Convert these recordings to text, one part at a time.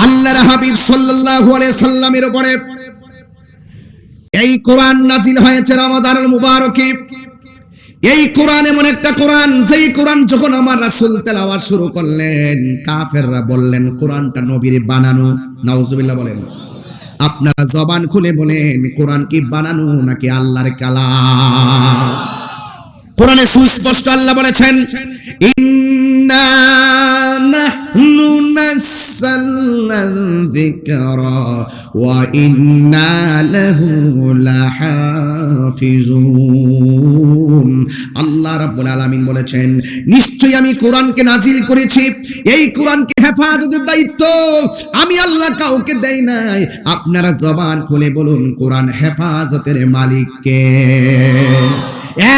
আল্লাহর হাবিব সাল্লাল্লাহু আলাইহি সাল্লামের উপরে এই কোরআন নাজিল হয়েছে রমাদানুল মুবারকে। এই কোরআন এমন একটা কোরআন, যেই কোরআন যখন আমার রাসূল তেলাওয়াত শুরু করলেন, কাফেররা বললেন কোরআনটা নবীর বানানো। নাউজুবিল্লাহ বলেন। আপনারা জবান খুলে বলেন, কোরআন কি বানানো নাকি আল্লাহর কালাম? কোরআনে সুস্পষ্ট আল্লাহ বলেছেন, ইন্না নাহনু নাযালনা যিকরা ওয়া ইন্না লাহু লাহাফিজুন। আল্লাহ রাব্বুল আলামিন বলেছেন, নিশ্চয়ই আমি কোরআনকে নাজিল করেছি, এই কোরআনকে হেফাজতের দায়িত্ব আমি আল্লাহ কাউকে দেই নাই। আপনারা জবান খুলে বলুন, কোরআন হেফাজতের মালিক কে?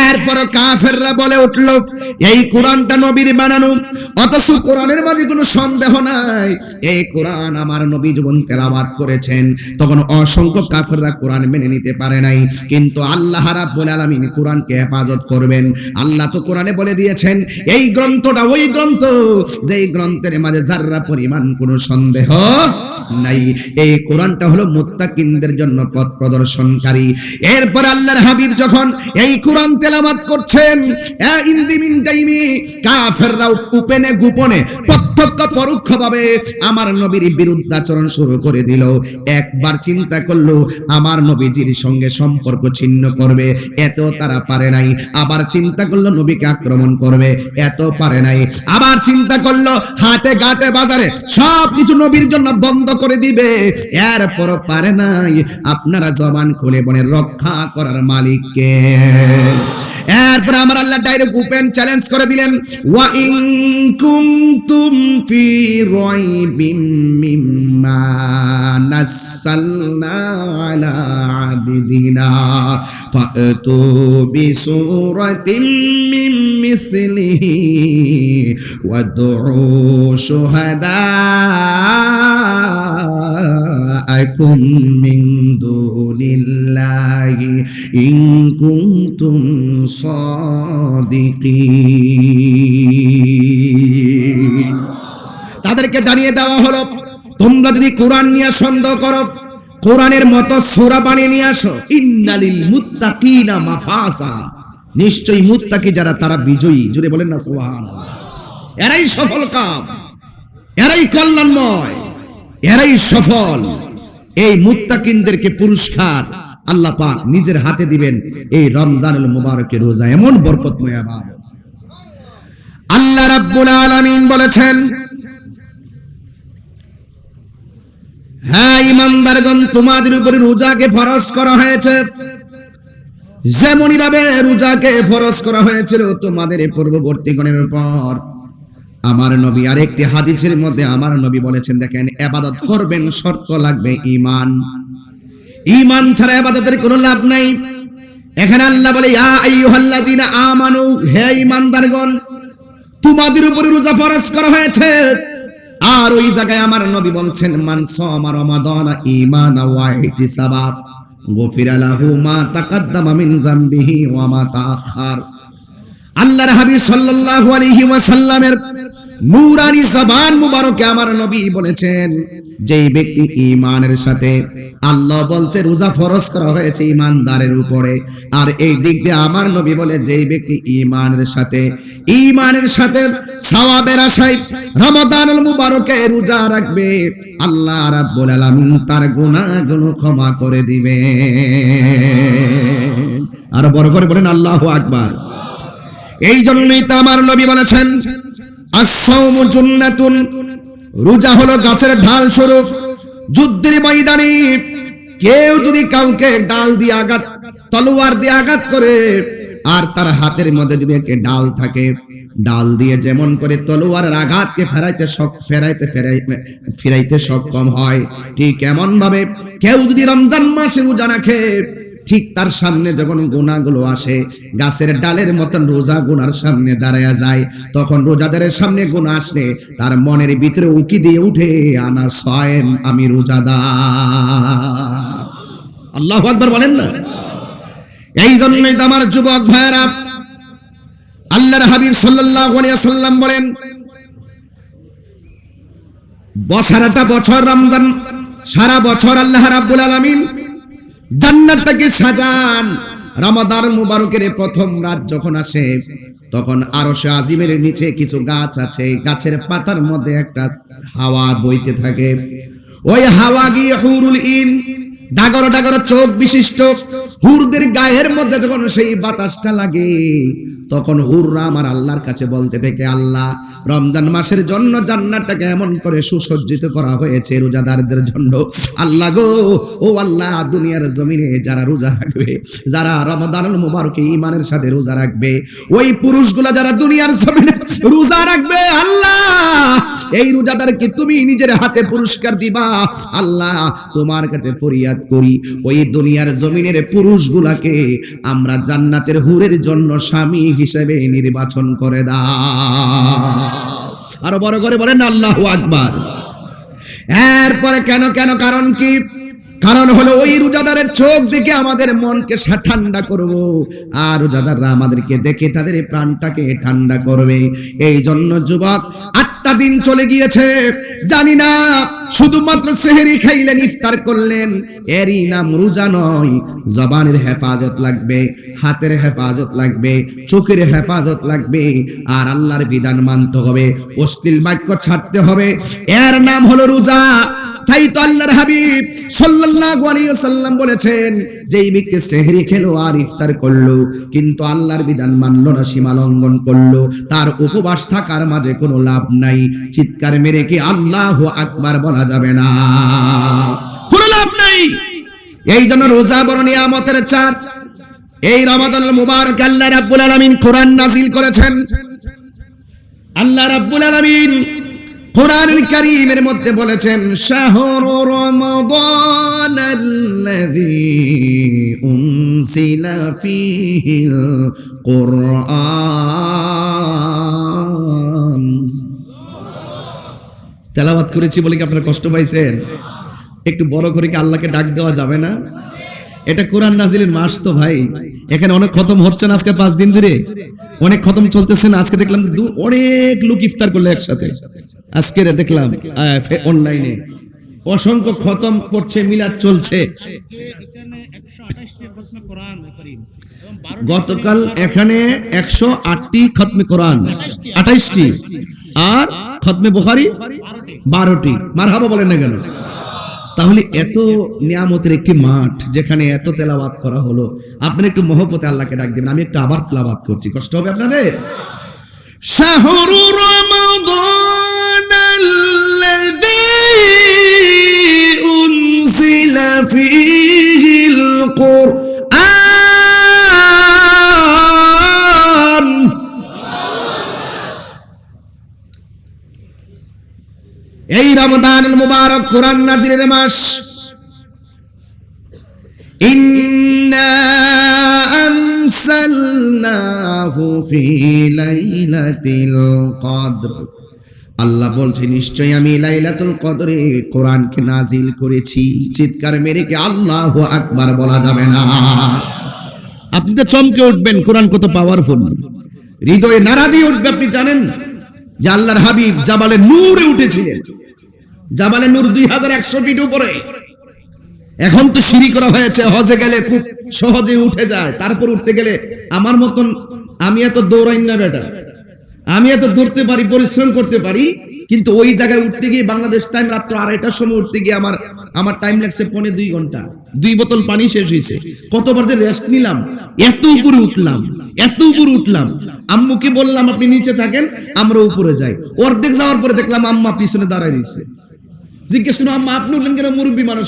এরপর কাফেররা বলে উঠল, এই কোরআনটা নবীর বানানো, অথচ কোরআনের মাঝে কোনো সন্দেহ নাই, এই কোরআন আমার নবী যখন তেলাওয়াত করেছেন তখন অসংখ্য কাফেররা কোরআন মেনে নিতে পারে নাই। কিন্তু আল্লাহ রাব্বুল আলামিন কোরআনকে হেফাজত করবেন। আল্লাহ তো কোরআনে বলে দিয়েছেন, এই গ্রন্থটা ওই গ্রন্থ যেই গ্রন্থের মাঝে যাররা পরিমাণ কোনো সন্দেহ নাই। এই কোরআনটা হলো মুত্তাকিনদের জন্য পথ প্রদর্শনকারী। এরপর আল্লাহর হাবিব যখন এই কোরআন তেলাওয়াত করছেন, ইন দি মিন টাইমে কাফেররা উপেনে গোপনে প্রত্যক্ষ পরোক্ষভাবে আমার নবীর বিরুদ্ধাচরণ শুরু করে দিল। একবার চিন্তা করলো আমার নবীজির সঙ্গে সম্পর্ক ছিন্ন করবে, এত তারা পারে নাই। আবার চিন্তা করলো নবীকে আক্রমণ করবে, এত পারে নাই। আবার চিন্তা করলো হাটে ঘাটে বাজারে সব কিছু নবীর জন্য বন্ধ করে দিবে, এরপর পারে নাই। আপনারা জবান খুলে বলে, রক্ষা করার মালিক কে? এরপর আমার আল্লাহ ডাইরেক্ট ওপেন চ্যালেঞ্জ করে দিলেন, ওয়া ইন কুনতুম ফি রাইবিম মিম্মা নাযালনা আলা আবদিনা ফাতু বিসূরাতিম মিন মিসলিহি ওয়াদউ শুহাদাআকুম মিন দুনিল্লাহি ইন কুনতুম সাদিকিন। তাদেরকে জানিয়ে দেওয়া হলো, তোমরা যদি কোরআন নিয়ে সন্দেহ করো, কোরআনের মতো সূরা বানিয়ে নিয়ে আসো। ইন্নালিল মুত্তাকিনা মাফাজা, নিশ্চয়ই মুত্তাকি যারা তারা বিজয়ী। জুড়ে বলেন না সুবহানাল্লাহ। এরাই সফল কাম, এরাই কল্যাণময়, এরাই সফল। এই মুত্তাকিনদেরকে পুরস্কার আল্লাহ পাক নিজের হাতে দিবেন এই রমজানুল মুবারকের রোজা, এমন বরকতময় ইবাদত। আল্লাহ রাব্বুল আলামিন বলেছেন, হ্যাঁ ঈমানদারগণ, তোমাদের উপরে রোজাকে ফরজ করা হয়েছে, যেমনই ভাবে রোজাকে ফরজ করা হয়েছিল তোমাদের পূর্ববর্তীগণের উপর। আমার নবী আরেকটি হাদিসের মধ্যে আমার নবী বলেছেন, দেখেন, ইবাদত করবেন শর্ত লাগবে ঈমান। ঈমান ছাড়া ইবাদতের কোনো লাভ নাই। এখানে আল্লাহ বলে, ইয়া আইয়ুহাল্লাযীনা আমানু, হে ঈমানদারগণ, তোমাদের উপরে রোজা ফরজ করা হয়েছে। আর ওই জায়গায় আমার নবী বলছেন, মান সামা রমাদানা ঈমানা ওয়া ইহতিসাবা গুফিরা লাহু মা তাকাদ্দামা মিন যামবিহি ওয়া মা তাআখার। আল্লাহর হাবিব সাল্লাল্লাহু আলাইহি ওয়াসাল্লামের নূরানি জবান মুবারকে আমার নবী বলেছেন, যেই ব্যক্তি ঈমানের সাথে, আল্লাহ বলছে রোজা ফরজ করা হয়েছে ঈমানদারের উপরে, আর এই দিক দিয়ে আমার নবী বলে, যেই ব্যক্তি ঈমানের সাথে সওয়াবের আশায় রমাদানুল মুবারকে রোজা রাখবে, আল্লাহ রাব্বুল আলামিন তার গুনাহগুলো ক্ষমা করে দিবেন। আর বড় করে বলেন আল্লাহু আকবার। এই জন্যই তো আমার নবী বলেছেন, আস-সাওমু জুন্নাতুন, রোজা হলো গাছের ঢাল স্বরূপ। যুদ্ধের ময়দানে কেউ যদি কাউকে ডাল দিয়ে তলোয়ার দিয়ে আঘাত করে, আর তার হাতের মধ্যে যদি একটা ডাল থাকে, ডাল দিয়ে যেমন করে তলোয়ারের আঘাতকে ফেরাইতে সক্ষম হয়, ঠিক এমন ভাবে কেউ যদি রমজান মাসে রোজা রাখে, ঠিক তার সামনে যখন গুনাহগুলো আসে, গাছের ডালের মতন রোজা গুনার সামনে দাঁড়ায়া যায়, তখন রোজাদারের সামনে গুনাহ আসলে তার মনের ভিতরে উকি দিয়ে উঠে, আনা সায়েম, আমি রোজাদার। আল্লাহু আকবার বলেন না। এই জন্যই তো আমার যুবক ভাইয়েরা, আল্লাহর হাবিব সাল্লাল্লাহু আলাইহি ওয়াসাল্লাম বলেন, সারাটা বছর রমজান, সারা বছর আল্লাহ রাব্বুল আলামিন জান্নাতটাকে সাজান। রমাদান মুবারকের প্রথম রাত যখন আসে তখন আরশে আজিমের নিচে কিছু গাছ আছে, গাছের পাতার মধ্যে একটা হাওয়া বইতে থাকে। ওই হাওয়া গিয়ে হুরুল ইন, ডাগর ডাগর চোখ বিশিষ্ট হুরদের গায়ের মধ্যে যখন সেই বাতাসটা লাগে তখন হুররা আমার আল্লাহর কাছে বলতে থাকে, আল্লাহ রমজান মাসের জন্য জান্নাতটাকে এমন করে সুসজ্জিত করা হয়েছে রোজাদারদের জন্য। আল্লাহ গো, ও আল্লাহ, দুনিয়ার জমিনে যারা রোজা রাখবে, যারা রমাদানুল মুবারকে ঈমানের সাথে রোজা রাখবে, ওই পুরুষগুলা যারা দুনিয়ার জমিনে রোজা রাখবে, আল্লাহ এই রোজাদারকে তুমি নিজের হাতে পুরস্কার দিবা। আল্লাহ তোমার কাছে ফরিয়াদ করি, ওই দুনিয়ার জমিনের পুরুষগুলাকে আমরা জান্নাতের হুরের জন্য স্বামী হিসেবে নির্বাচন করে দাও। আরো বড় করে বলেন আল্লাহু আকবার। এরপরে কেন কেন কারণ কি? কারণ হলো ওই রোজাদারের চোখ দেখে আমাদের মনকে ঠান্ডা করব, আর রোজাদাররা আমাদেরকে দেখে তাদের প্রাণটাকে ঠান্ডা করবে। এই জন্য যুবক, 8টা দিন চলে গিয়েছে, জানি না শুধুমাত্র সেহরি খাইলেন, ইফতার করলেন, এরই নাম রোজা নয়। জবানের হেফাজত লাগবে, হাতের হেফাজত লাগবে, চোখের হেফাজত লাগবে, আর আল্লাহর বিধান মানতে হবে, অশ্লীল বাক্য ছাড়তে হবে। এর নাম হলো রোজা। তাই তো আল্লাহর হাবিব সাল্লাল্লাহু আলাইহি ওয়াসাল্লাম বলেছেন, যেই ব্যক্তি সেহরি খেলো আর ইফতার করলো কিন্তু আল্লাহর বিধান মানলো না, সীমা লঙ্ঘন করলো, তার উপবাস থাকার মাঝে কোনো লাভ নাই। চিৎকার মেরে কি আল্লাহু আকবার বলা যাবে না? কোনো লাভ নাই। এই জন্য রোজা বড় নিয়ামতের চাঁদ। এই রমাদানুল মুবারক আল্লাহ রাব্বুল আলামিন কোরআন নাযিল করেছেন। আল্লাহ রাব্বুল আলামিন কোরআনুল কারীমের মধ্যে বলেছেন, শাহরু রমাদানাল্লাযী উনজিলা ফীহিল কুরআন। তেলাওয়াত করেছি বলে কি আপনারা কষ্ট পাইছেন? একটু বড় করে কি আল্লাহকে ডাক দেওয়া যাবে না? এটা কোরআন নাজিলের মাস তো ভাই। এখানে অনেক খতম হচ্ছে না আজকে 5 দিন ধরে, অনেক খতম চলতেছে না। আজকে দেখলাম অনেক লোক ইফতার করলো একসাথে। আজকে দেখলাম অনলাইনে অসংখ্য খতম করছে, মিলাদ চলছে। গতকাল এখানে 108টি খতমে কোরআন, 28টি, আর খতমে বুখারী 12টি। মারহাবা বলেন না কেন? তাহলে এত নিয়ামতের একটি মাঠ যেখানে এত তেলাওয়াত করা হলো, আপনারা একটু মহব্বতে আল্লাহকে ডাক দিবেন। আমি একটু আবার তেলাওয়াত করছি, কষ্ট হবে আপনাদের। শাহরু রমাদানাল্লাযী উনজিলা ফীহিল কুরআন। এই রমাদানুল মুবারক কোরআন নাযিলের মাস। ইন্না আনসালনাহু ফি লাইলাতিল কদর। আল্লাহ বলছে, নিশ্চয়ই আমি লাইলাতুল কদরে কোরআনকে নাযিল করেছি। চিৎকার মেরে কি আল্লাহু আকবার বলা যাবে না? আপনি তো চমকে উঠবেন, কোরআন কত পাওয়ারফুল। হৃদয়ে নাড়া দিয়ে উঠবে। আপনি জানেন যে আল্লাহর হাবিব জাবালে নূরে উঠেছিলেন। জাবালে নূর 2100 ফিট উপরে। এখন তো সিঁড়ি করা হয়েছে, হজে গেলে খুব সহজে উঠে যায়। তারপর উঠতে গেলে আমার মতন, আমি এত দৌড়াই না বেটা, আমি এত দৌড়তে পারি, পরিশ্রম করতে পারি, কিন্তু ওই জায়গায় উঠতে গিয়ে বাংলাদেশ টাইম রাত্র 2:30টার সময় উঠতে গিয়ে আমার টাইম লাগছে 2.5 ঘন্টা। 2 বোতল পানি শেষ হয়েছে। কতবার যে রেস্ট নিলাম, এত উপরে উঠলাম, এত উপরে উঠলাম। আম্মুকে বললাম আপনি নিচে থাকেন, আমরা উপরে যাই। অর্ধেক যাওয়ার পরে দেখলাম আম্মা পিছনে দাঁড়ায় রয়েছে। জিজ্ঞেস করলাম, আম্মা আপনি উঠলেন কেন? মুরব্বী মানুষ।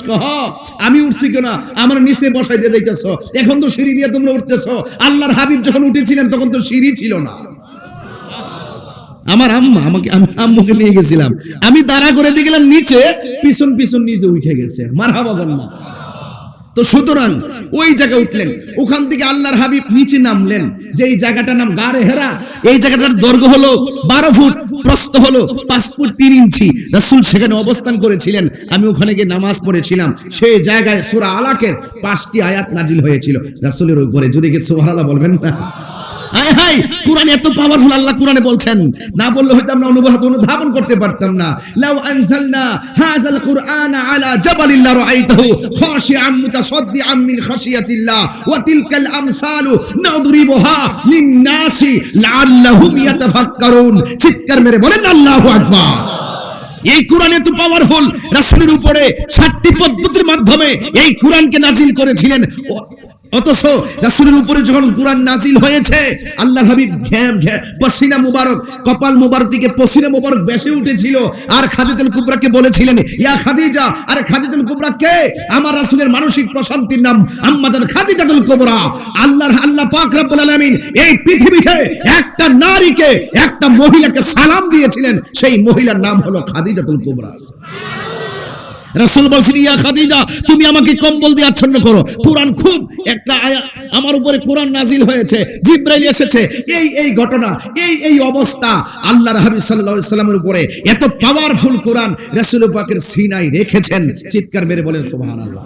আমি উঠছি কেন? আমার নিচে বসাই দিয়ে যাইতেছ, এখন তো সিঁড়ি দিয়ে তোমরা উঠতেছ। আল্লাহর হাবিব যখন উঠেছিলেন তখন তো সিঁড়ি ছিল না। আমার আম্মুকে নিয়ে গেছিলাম, আমি দাঁড়া করে দিয়ে গেলাম নিচে, পিছন পিছন নিজে উঠে গেছে। মারহাবা বলেন না? তো সুতরাং ওই জায়গায় উঠলেন, ওখান থেকে আল্লাহর হাবিব নিচে নামলেন। যে এই জায়গাটার নাম গারে হেরা। এই জায়গাটার দৈর্ঘ্য হলো 12 ফুট, প্রস্থ হলো 5 ফুট 3 ইঞ্চি। রাসূল সেখানে অবস্থান করেছিলেন। আমি ওখানে গিয়ে নামাজ পড়েছিলাম। সেই জায়গায় সূরা আলাকের 5টি আয়াত নাজিল হয়েছিল রাসূলের উপরে। জুড়ে গিয়ে সুবহানাল্লাহ বলবেন না? হায় হায়, কোরআন এত পাওয়ারফুল, আল্লাহ কোরআনে বলছেন, না বললে হয়তো আমরা অনুধাবন করতে পারতাম না। লাউ আনজালনা হাযাল কুরআনা আলা জাবালিন লারাআইতাহু খাশিআম মুতাসাদ্দিআম মিন খাশিয়াতিল্লাহ ওয়া তিলকাল আমসালু নাদরিবুহা লিন-নাসি লাআল্লাহুম ইয়াতাফাক্কারুন। চিৎকার মেরে বলেন আল্লাহু আকবার। এই কোরআন এত পাওয়ারফুল, রাসূলের উপরে 7টি পদ্ধতির মাধ্যমে এই কোরআনকে নাজিল করেছিলেন। অথচ রাসূলের উপরে যখন কোরআন নাজিল হয়েছে, আল্লাহর হাবিব পসিনা মুবারক, কপাল মুবারক থেকে পসিনা মুবারক বেশি উঠেছিল। আর খাদিজাতুল কুবরাকে বলেছিলেন, ইয়া খাদিজা, আরে খাদিজাতুল কুবরা কে? আমার রাসূলের মানসিক প্রশান্তির নাম আম্মাজান খাদিজাতুল কুবরা। আল্লাহ পাক রব্বুল আলামিন এই পৃথিবীতে একটা নারীকে, একটা মহিলাকে সালাম দিয়েছিলেন, সেই মহিলার নাম হলো খাদিজাতুল কুবরা। রাসূল বলছেন, ইয়া খাদিজা, তুমি আমাকে কম্বল দিয়ে আচ্ছন্ন করো। কোরআন খুব একটা আমার উপরে কোরআন নাজিল হয়েছে, জিবরাইল এসেছে, এই ঘটনা, এই অবস্থা। আল্লাহর হাবিব সাল্লাল্লাহু আলাইহি সাল্লামের উপরে এত পাওয়ারফুল কোরআন রাসূল পাকের সিনায় রেখেছেন। চিৎকার মেরে বলেন সুবহানাল্লাহ।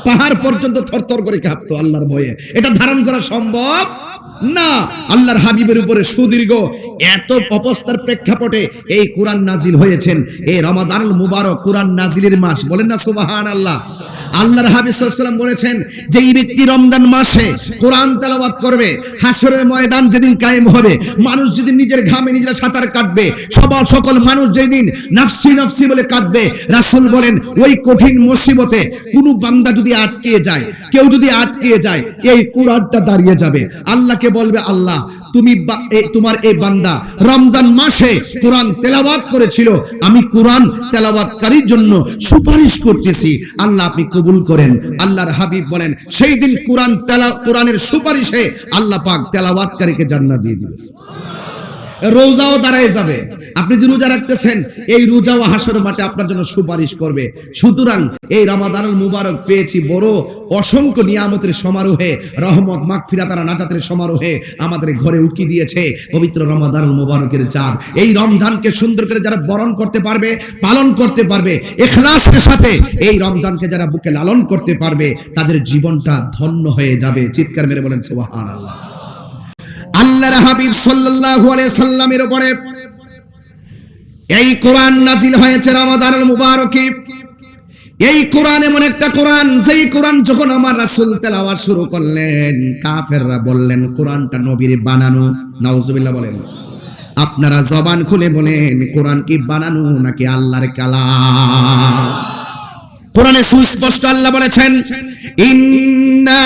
পাহাড় পর্যন্ত থরথর করে কাঁপতো আল্লাহর ভয়ে। এটা ধারণ করা সম্ভব না। আল্লাহর হাবিবের উপরে সুদীর্ঘ এত অবস্থার প্রেক্ষাপটে এই কোরআন নাজিল হয়েছেন। এই রমাদানুল মুবারক কোরআন নাজিলের মাস, বলেন না সুবহানাল্লাহ। আল্লাহর হাবিব সাল্লাল্লাহু আলাইহি ওয়াসাল্লাম বলেছেন যে এই ব্যক্তি রমজান মাসে কোরআন তেলাওয়াত করবে, হাসরের ময়দান যেদিন কায়েম হবে, মানুষ যেদিন নিজের ঘামে নিজেরা সাঁতার কাটবে, সকল মানুষ যেদিন নাফসি নাফসি বলে কাঁদবে, রাসূল বলেন ওই কঠিন মুসিবতে কোনো বান্দা যদি আটকে যায়, কেউ যদি আটকে যায়, এই কোরআনটা দাঁড়িয়ে যাবে। আল্লাহকে বলবে, আল্লাহ তুমি তোমার এই বান্দা রমজান মাসে কোরআন তেলাওয়াত করেছিল, আমি কোরআন তেলাওয়াতকারীর জন্য সুপারিশ করতেছি, আল্লাহ আপনি কবুল করেন। আল্লাহর হাবিব বলেন সেই দিন কোরআনের সুপারিশে আল্লাহ পাক তেলাওয়াতকারীকে জান্নাত দিয়ে দিবেন। রোজাও দাঁড়ায় যাবে। আপনি যে রোজা রাখতেছেন, এই রোজাও হাসরের মাঠে আপনার জন্য সুপারিশ করবে। সুতরাং এই রমাদানুল মুবারক পেয়েছি বড় অসংখ্য নিয়ামতের সমারোহে, রহমত মাগফিরাত আর নাজাতের সমারোহে আমাদের ঘরে উকি দিয়েছে পবিত্র রমাদানুল মুবারকের চাঁদ। এই রমজানকে সুন্দর করে যারা বরণ করতে পারবে, পালন করতে পারবে, ইখলাসের সাথে এই রমজানকে যারা বুকে লালন করতে পারবে, তাদের জীবনটা ধন্য হয়ে যাবে। চিৎকার মেরে বলেন সুবহানাল্লাহ। আল্লাহর হাবিব সাল্লাল্লাহু আলাইহি সাল্লামের উপরে এই কোরআন নাজিল হয়েছে রমাদানুল মুবারকে। এই কোরআন এমন একটা কোরআন, যেই কোরআন যখন আমার রাসূল তেলাওয়াত শুরু করলেন, কাফেররা বললেন কোরআনটা নবীর বানানো। নাউজুবিল্লাহ বলেন। আপনারা জবান খুলে বলেন, কোরআন কি বানানো নাকি আল্লাহর কালাম? কোরআনে সুস্পষ্ট আল্লাহ বলেছেন, ইন্না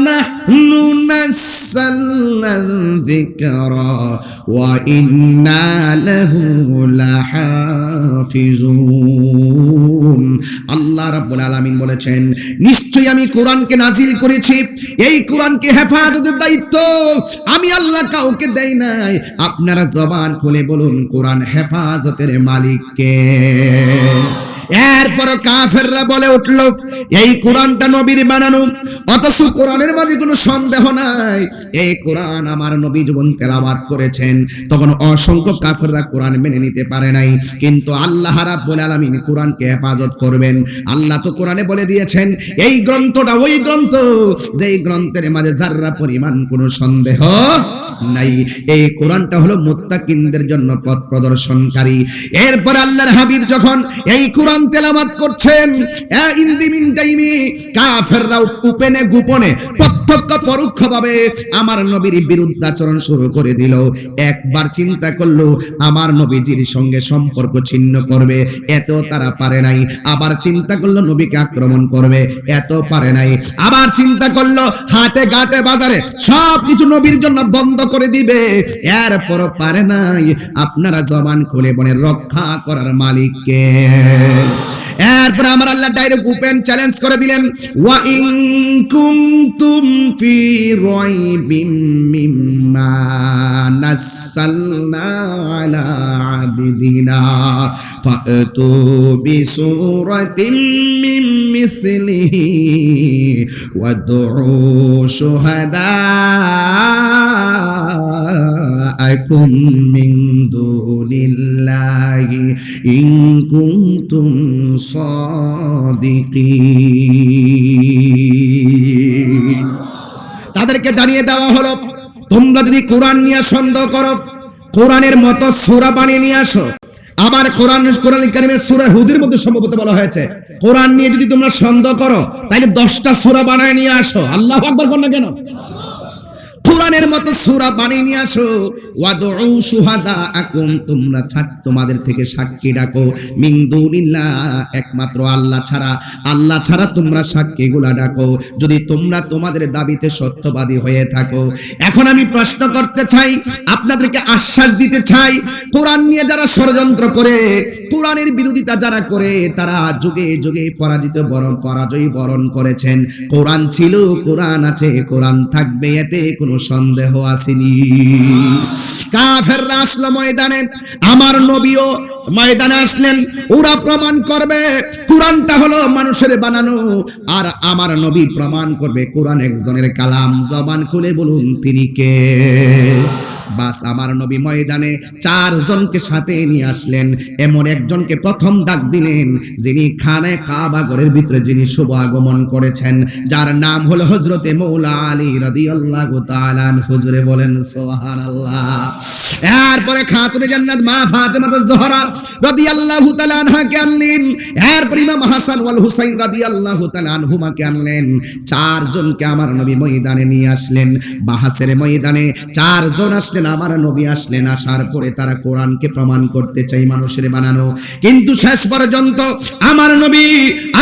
নাহনু নাযালনা যিকরা ওয়া ইন্না লাহু লাহাফিজুন। আল্লাহ রাব্বুল আলামিন বলেছেন, নিশ্চয়ই আমি কোরআনকে নাজিল করেছি, এই কোরআনকে হেফাজতের দায়িত্ব আমি আল্লাহ কাউকে দেই নাই। আপনারা জবান খুলে বলুন, কোরআন হেফাজতের মালিক কে? এরপর কাফেররা বলে উঠল, এই কোরআনটা নবীর বানানো, অথচ কোরআনের মাঝে কোনো সন্দেহ নাই, এই কোরআন আমার নবী যখন তেলাওয়াত করেছেন তখন অসংখ্য কাফেররা কোরআন মেনে নিতে পারে নাই। কিন্তু আল্লাহ রাব্বুল আলামিন কোরআনকে হেফাজত করবেন। আল্লাহ তো কোরআনে বলে দিয়েছেন, এই গ্রন্থটা ওই গ্রন্থ যেই গ্রন্থের মাঝে যাররা পরিমাণ কোনো সন্দেহ নাই। এই কোরআনটা হলো মুত্তাকিনদের জন্য পথ প্রদর্শনকারী। এরপর আল্লাহর হাবিব যখন এই কোরআন তেলাওয়াত করছেন, ইন দি মিন টাইমে কাফেররা উপেনে গোপনে প্রত্যক্ষ পরোক্ষভাবে আমার নবীর বিরুদ্ধাচরণ শুরু করে দিল। একবার চিন্তা করলো আমার নবীজির সঙ্গে সম্পর্ক ছিন্ন করবে, এত তারা পারে নাই। আবার চিন্তা করলো নবীকে আক্রমণ করবে, এত পারে নাই। আবার চিন্তা করলো হাটে ঘাটে বাজারে সবকিছু নবীর জন্য বন্ধ করে দিবে, এরপর পারে নাই। আপনারা জবান খুলে বলে রক্ষা করার মালিক কে? এরপর আমার আল্লাহ ডাইরেক্ট ওপেন চ্যালেঞ্জ করে দিলেন, ওয়া ইন কুনতুম ফি রাইবিম মিম্মা নাসালনা আলা আবদিনা ফাতু বিসূরাতিন মিন মিসলিহি ওয়াদউ শুহাদাআকুম মিন দুনিল্লাহি ইন কুনতুম সাদিকিন। তাদেরকে জানিয়ে দেওয়া হলো তোমরা যদি কোরআন নিয়ে সন্দেহ করো, কোরআনের মতো সূরা বানিয়ে নিয়ে আসো। আবার কোরআন কারীমের সূরা হুদের মধ্যে সম্ভবত বলা হয়েছে, কোরআন নিয়ে যদি তোমরা সন্দেহ করো তাহলে 10টা সূরা বানায় নিয়ে আসো। আল্লাহু আকবার বল না কেন? কোরআনের মতো সূরা বানিয়ে নিয়ে আসো। ওয়াদউ শুহাদাআকুম, তোমরা তোমাদের থেকে সাক্ষী ডাকো, মিন দুনিল্লাহ, একমাত্র আল্লাহ ছাড়া তোমরা সাক্ষীগুলা ডাকো, যদি তোমরা তোমাদের দাবিতে সত্যবাদী হয়ে থাকো। এখন আমি প্রশ্ন করতে চাই, আপনাদেরকে আশ্বাস দিতে চাই, কোরআন নিয়ে যারা ষড়যন্ত্র করে, কোরআনের বিরোধিতা যারা করে, তারা যুগে যুগে পরাজয় বরণ করেছেন। কোরআন ছিল, কোরআন আছে, কোরআন থাকবে, এতে কোনো সন্দেহ আসেনি। কাফেররা আসলো ময়দানে, আমার নবীও ময়দানে আসলেন। ওরা প্রমাণ করবে কোরআনটা হলো মানুষের বানানো, আর আমার নবী প্রমাণ করবে কোরআন একজনের কালাম। জবান খুলে বলুন তিনি কে? বাস, আমার নবী ময়দানে 4 জনকে সাথে নিয়ে আসলেন। এমন একজনকে প্রথম ডাক দিলেন, যিনি খানে কাবা ঘরের ভিতরে যিনি শুভ আগমন করেছেন, যার নাম হলো হযরতে মৌলা আলী রাদিয়াল্লাহু তাআলা আনহু। হুজুরে বলেন সুবহানাল্লাহ। এরপরে খাতুনে জান্নাত মা ফাতেমাতুজ জোহরা রাদিয়াল্লাহু তাআলা আনহাকে আনলেন। এরপর ইমাম হাসান ওয়াল হুসাইন রাদিয়াল্লাহু তাআলা আনহুমাকে আনলেন। 4 জনকে আমার নবী ময়দানে নিয়ে আসলেন। বাহাসের ময়দানে 4 জন আসলেন, আমার নবী আসলেন। আসার পরে তারা কোরআনকে প্রমাণ করতে চাই মানুষের বানানো, কিন্তু শেষ পর্যন্ত আমার নবী,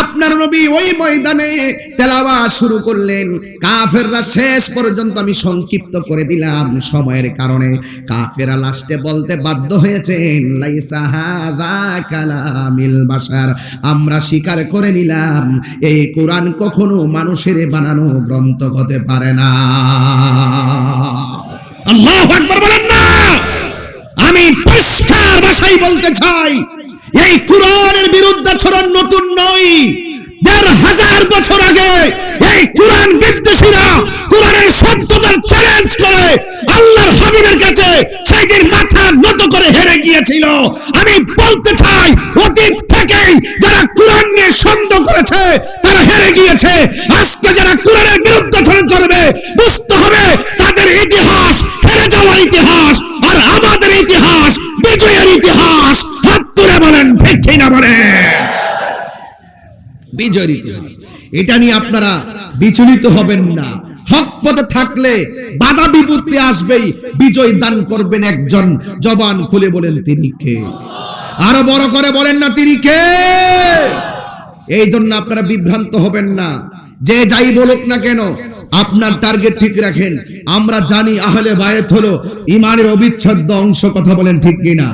আপনার নবী ওই ময়দানে তেলাওয়াত শুরু করলেন। কাফেররা শেষ পর্যন্ত, আমি সংক্ষিপ্ত করে দিলাম সময়ের কারণে, কাফেররা লাস্টে বলতে বাধ্য হয়েছেন, লাইসা হাযা কালামিল বাশার, আমরা স্বীকার করে নিলাম এই কোরআন কখনো মানুষের বানানো গ্রন্থ হতে পারে না। আল্লাহু আকবার বলেন না। আমি পরিষ্কার ভাষায় বলতে চাই, এই কোরআনের বিরুদ্ধাচরণ নতুন নয়। 1500 বছর আগে এই কোরআন বিদ্বেষীরা কোরআনের সত্যতার চ্যালেঞ্জ করে আল্লাহর হাবিবের কাছে সেদিন মাথা নত করে হেরে গিয়েছিল। আমি বলতে চাই, অতীত থেকেই যারা কোরআন নিয়ে সন্দেহ করেছে তারা হেরে গিয়েছে। আজকে যারা কোরআনের বিরুদ্ধাচরণ করবে, বুঝতে হবে তাদের ইতিহাস হেরে যাওয়া ইতিহাস, আর আমাদের ইতিহাস বিজয়ের ইতিহাস। হাত তুলে বলেন ঠিক কি না বলেন? বিজয়ের ইতিহাস। এটা নিয়ে আপনারা বিচলিত হবেন না। হক পথে থাকলে বাধা বিপত্তি আসবেই, বিজয় দান করবেন একজন। জবান খুলে বলেন তিনি কে? আরো বড় করে বলেন না তিনি কে? এই জন্য আপনারা বিভ্রান্ত হবেন না। যে যাই বলুক না কেন, আপনার টার্গেট ঠিক রাখেন। আমরা জানি আহলে বায়াত হলো ঈমানের অবিচ্ছেদ্য অংশ। কথা বলেন ঠিক কিনা?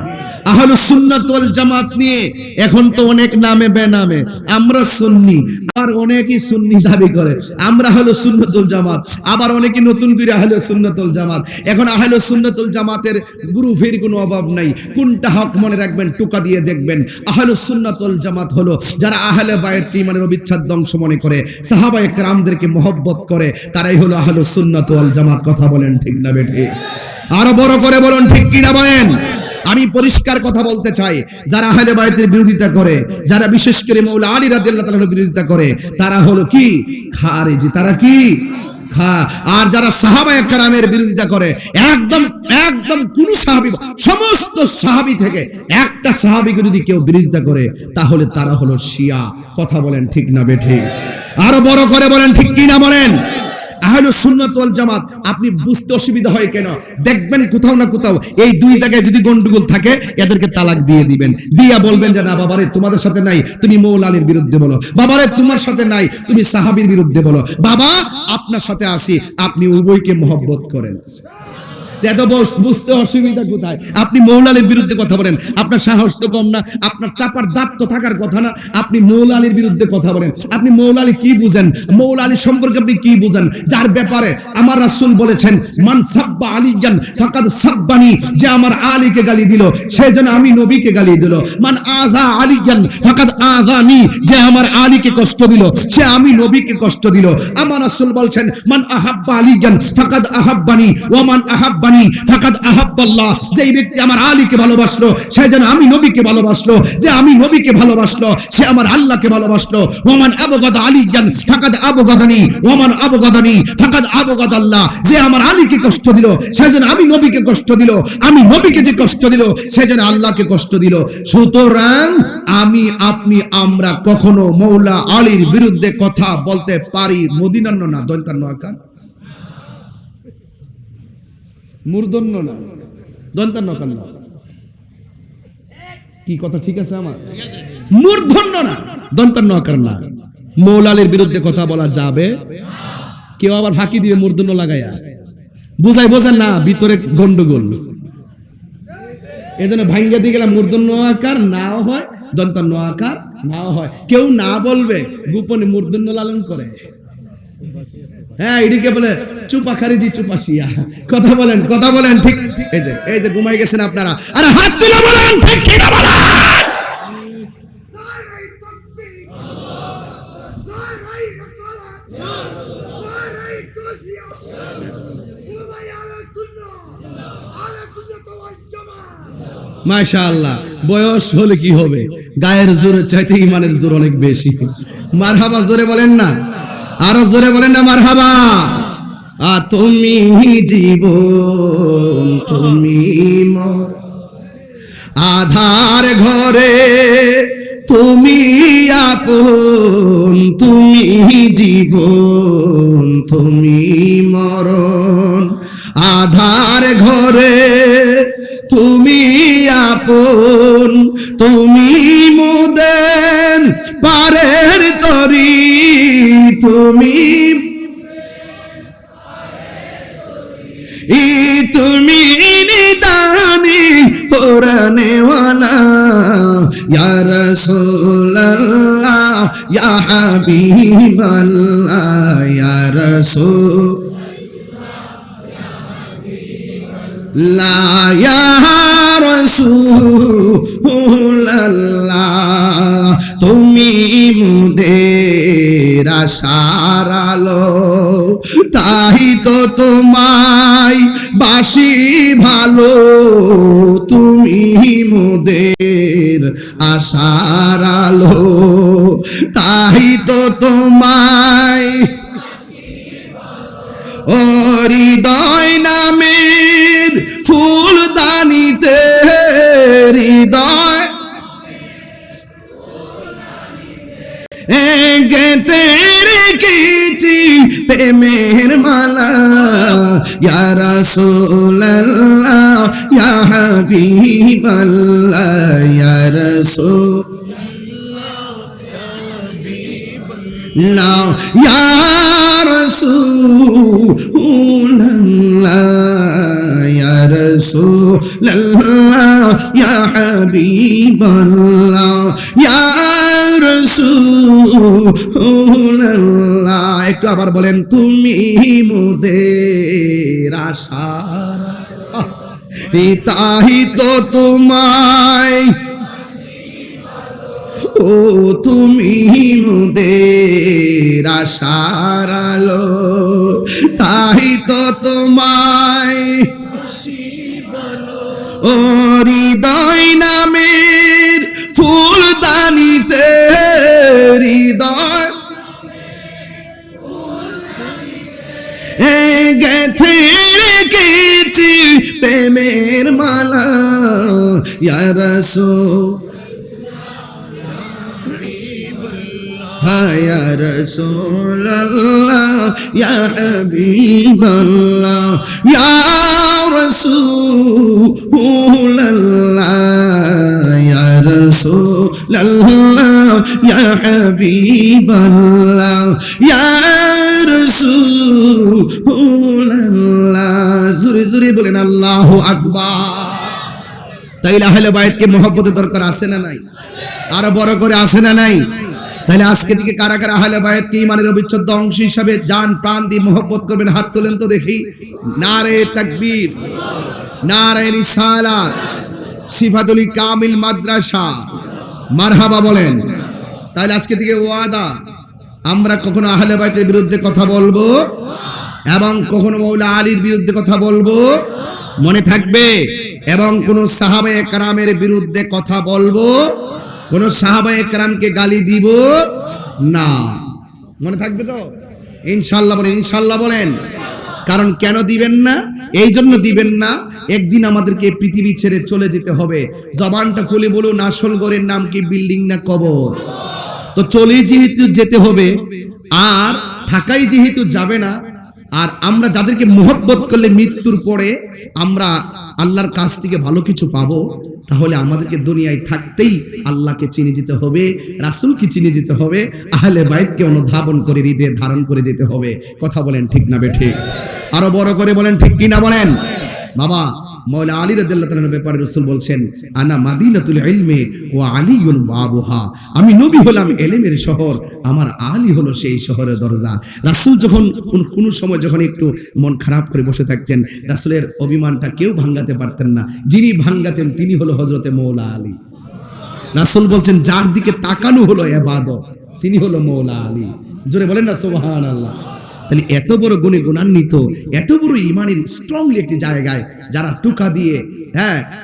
আহলুস সুন্নাত ওয়াল জামাত নিয়ে এখন তো অনেক নামে বেনামে, আমরা সুন্নি, আর অনেকেই সুন্নি দাবি করে আমরা আহলুস সুন্নাত ওয়াল জামাত, আবার অনেকে নতুন করে আহলুস সুন্নাত ওয়াল জামাত। এখন আহলুস সুন্নাত ওয়াল জামাতের গ্রুপের কোনো অভাব নাই। কোনটা হক মনে রাখবেন, টুকা দিয়ে দেখবেন। আহলুস সুন্নাত ওয়াল জামাত হলো যারা আহলে বায়াতকে ঈমানের অবিচ্ছেদ্য অংশ মনে করে, সাহাবায়ে কেরামদেরকে মহব্বত করে, তারাই হলো আহলুস সুন্নাত ওয়াল জামাত। কথা বলেন ঠিক না বেঠে? আরো বড় করে বলেন ঠিক কি না বলেন? আমি পরিষ্কার কথা বলতে চাই, যারা আহলে বায়তের বিরোধিতা করে, যারা বিশেষ করে মৌলা আলী রাদিয়াল্লাহু তাআলার বিরোধিতা করে, তারা হলো কি? খারিজি। তারা কি? আর যারা সাহাবায়ে কেরামের বিরোধিতা করে, একদম কোন সাহাবী, সমস্ত সাহাবী থেকে একটা সাহাবীকে যদি কেউ বিরোধিতা করে, তাহলে তারা হলো শিয়া। কথা বলেন ঠিক না বেঠে? আরো বড় করে বলেন ঠিক কি না বলেন? আহলুস সুন্নাত ওয়াল জামাত আপনি বুঝতে অসুবিধা হয় কেন? দেখবেন কোথাও না কোথাও এই দুই জায়গায় যদি গন্ডগোল থাকে, এদেরকে তালাক দিয়ে দিবেন। দিয়া বলবেন যে না বাবারে তোমাদের সাথে নাই, তুমি মৌলা আলীর বিরুদ্ধে বলো। বাবারে তোমার সাথে নাই, তুমি সাহাবীর বিরুদ্ধে বলো। বাবা আপনার সাথে আসি, আপনি উভয়কে মহব্বত করেন। এত বুঝতে অসুবিধা কোথায়? আপনি মৌলা আলীর বিরুদ্ধে কথা বলেন, আপনার সাহস তো কম না? আপনার চাপার দাঁত তো থাকার কথা না? আপনি মৌলা আলীর বিরুদ্ধে কথা বলেন। আপনি মৌলা আলী কি বুঝেন? মৌলা আলী সম্পর্কে আপনি কি বুঝেন? যার ব্যাপারে আমার রাসূল বলেছেন, মান সাব্বা আলিয়ান ফাকাদ সাব্বানি, যে আমার আলীকে গালি দিল সে যেন আমি নবীকে গালি দিল। মান আযা আলিয়ান ফাকাদ আযানি, যে আমার আলীকে কষ্ট দিল সে আমি নবীকে কষ্ট দিল। আমার রাসূল বলেছেন, মান আহাব্বা আলিয়ান ফাকাদ আহাব্বানি ওয়া মান আহাব্বা আহাব্বানি ফাকাদ আহাব্বাল্লাহ, যেই ব্যক্তি আমার আলীকে ভালোবাসলো সে যেন আমি নবীকে ভালোবাসলো, যে আমি নবীকে ভালোবাসলো সে আমার আল্লাহকে ভালোবাসলো। ওমান আবগাদা আলিয়ান ফাকাদ আবগাদানি ওমান আবগাদানি ফাকাদ আবগাদাল্লাহ, যে আমার আলীকে কষ্ট দিল সে যেন আমি নবীকে কষ্ট দিল, আমি নবীকে যে কষ্ট দিল সে যেন আল্লাহকে কষ্ট দিল। সুতরাং আমি আপনি আমরা কখনো মৌলা আলীর বিরুদ্ধে কথা বলতে পারি। মদিনান্ন না, দন্তান্ন আকার, মূর্ধন্য না, দন্তান্ন আকার না। কি কথা ঠিক আছে আমার? মূর্ধন্য না, দন্তান্ন আকার না। মৌলা আলীর বিরুদ্ধে কথা বলা যাবে? কেউ আবার ফাঁকি দিবে মূর্ধন্য লাগাইয়া, বোঝেন না ভিতরে গন্ডগোল। এজন্য ভাঙ্গা দিয়ে গেলাম মূর্ধন্য আকার নাও হয়, দন্তান্ন আকার নাও হয়। কেউ না বলবে গোপনে মূর্ধন্য লালন করে। হ্যাঁ, এদিকে বলে চুপা খারিজি চুপাশিয়া। কথা বলেন ঠিক। এই যে ঘুমাই গেছেন আপনারা, আরে হাত তুলে বলেন ঠিক কি না বলেন? মাশাআল্লাহ, বয়স হলে কি হবে, গায়ের জোরের চাইতে ইমানের জোর অনেক বেশি। মারহাবা জোরে বলেন না, আরো জোরে বলেন না মারহাবা। তুমি জীবন তুমি আধার ঘরে তুমি আপন, তুমি জীবন তুমি মরণ, আধার ঘরে তুমি আপন, তুমি মোদের পারের তরি, তুমি তুমি নিদানি পুরানেওয়ালা, ইয়া রাসূলুল্লাহ ইয়া হাবিবাল্লাহ, ইয়া রাসূলুল্লাহ ইয়া রাসূলুল্লাহ, তুমি মোদের আশার আলো, তাই তো তোমায় বাসি ভালো, তুমি মোদের আশার আলো, তাই তো তোমায় ও হৃদয় নামের ফুলদানিতে, হৃদয় গেতে রেখেছি প্রেমের মালা, ইয়া রাসূলুল্লাহ ইয়া হাবিবাল্লাহ, ইয়া রাসূলুল্লাহ ইয়া রাসূলুল্লাহ, ইয়া রাসূলুল্লাহ ইয়া হাবিবাল্লাহ, ইয়া রাসূলুল্লাহ। একটু আবার বলেন, তুমি মোদের আশার, তাই তো তোমায় ও তুমি মোদের আশার আলো, তাই তো তোমায় ও হৃদয় নামের ফুলদানিতে, হৃদয় গেথে রেখেছি প্রেমের মালা, ইয়া রাসূলুল্লাহ ইয়া রাসূলুল্লাহ ইয়া হাবিবাল্লাহ, ইয়া রাসূলুল্লাহ ইয়া রাসূলুল্লাহ ইয়া হাবিবাল্লাহ, ইয়া রাসূলুল্লাহ। জোরে জোরে বলেন আল্লাহু আকবার। তাইলে আহলে বাইতকে মহব্বতের দরকার আছে না নাই? আরো বড় করে আছে না নাই? তাহলে আজকে থেকে কারা কারা আহলে বায়াতকে ঈমানের অবিচ্ছেদ্য অংশ হিসাবে জান প্রাণ দিয়ে মহব্বত করবেন? হাত তোলেন তো দেখি। নারে তাকবীর, নারে রিসালাত, সিফাতুল কামিল মাদ্রাসা, মারহাবা বলেন। তাহলে আজকে থেকে ওয়াদা, আমরা কখনো আহলে বায়াতের বিরুদ্ধে কথা বলবো এবং কখনো মাওলা আলীর বিরুদ্ধে কথা বলবো মনে থাকবে। এবং কোন সাহাবায়ে কেরামের বিরুদ্ধে কথা বলবো, কোন সাহাবায়ে কেরামকে গালি দিব না। মনে থাকবে তো? ইনশাআল্লাহ বলেন, ইনশাআল্লাহ বলেন। কারণ কেন দিবেন না? এই জন্য দিবেন না, একদিন আমাদেরকে পৃথিবী ছেড়ে চলে যেতে হবে। জবানটা খুলে বলুন, আসল ঘরের নাম কি বিল্ডিং না কবর? তো চলে যেহেতু যেতে হবে, আর থাকাই যেহেতু যাবে না, আর আমরা যাদেরকে মোহব্বত করলে মৃত্যুর পরে আমরা আল্লাহর কাছ থেকে ভালো কিছু পাবো, তাহলে আমাদেরকে দুনিয়ায় থাকতেই আল্লাহকে চিনে যেতে হবে, রাসূলকে চিনে যেতে হবে, আহলে বাইতকে অনুধাবন করে হৃদয়ে ধারণ করে যেতে হবে। কথা বলেন ঠিক না বেঠিক? আরো বড় করে বলেন ঠিক কি না বলেন? বাবা মাওলানা আলী রাদিয়াল্লাহু তাআলার ব্যাপারে রাসূল বলছেন, আনা মাদিনাতুল ইলমি ওয়া আলীউন বাবুহা, আমি নবী হলাম ইলমের শহর, আমার আলী হলো সেই শহরের দরজা। রাসূল যখন কোন সময় যখন একটু মন খারাপ করে বসে থাকতেন, রাসূলের অভিমানটা কেউ ভাঙাতে পারতেন না। যিনি ভাঙাতেন তিনি হলো হযরতে মওলা আলী। রাসূল বলছেন, যার দিকে তাকানো হলো ইবাদত, তিনি হলো মওলা আলী। জোরে বলেন না সুবহানাল্লাহ। তাহলে এত বড় গুণে গুণান্বিত, এত বড় ইমানের স্ট্রংলি একটি জায়গায় যারা টুকা দিয়ে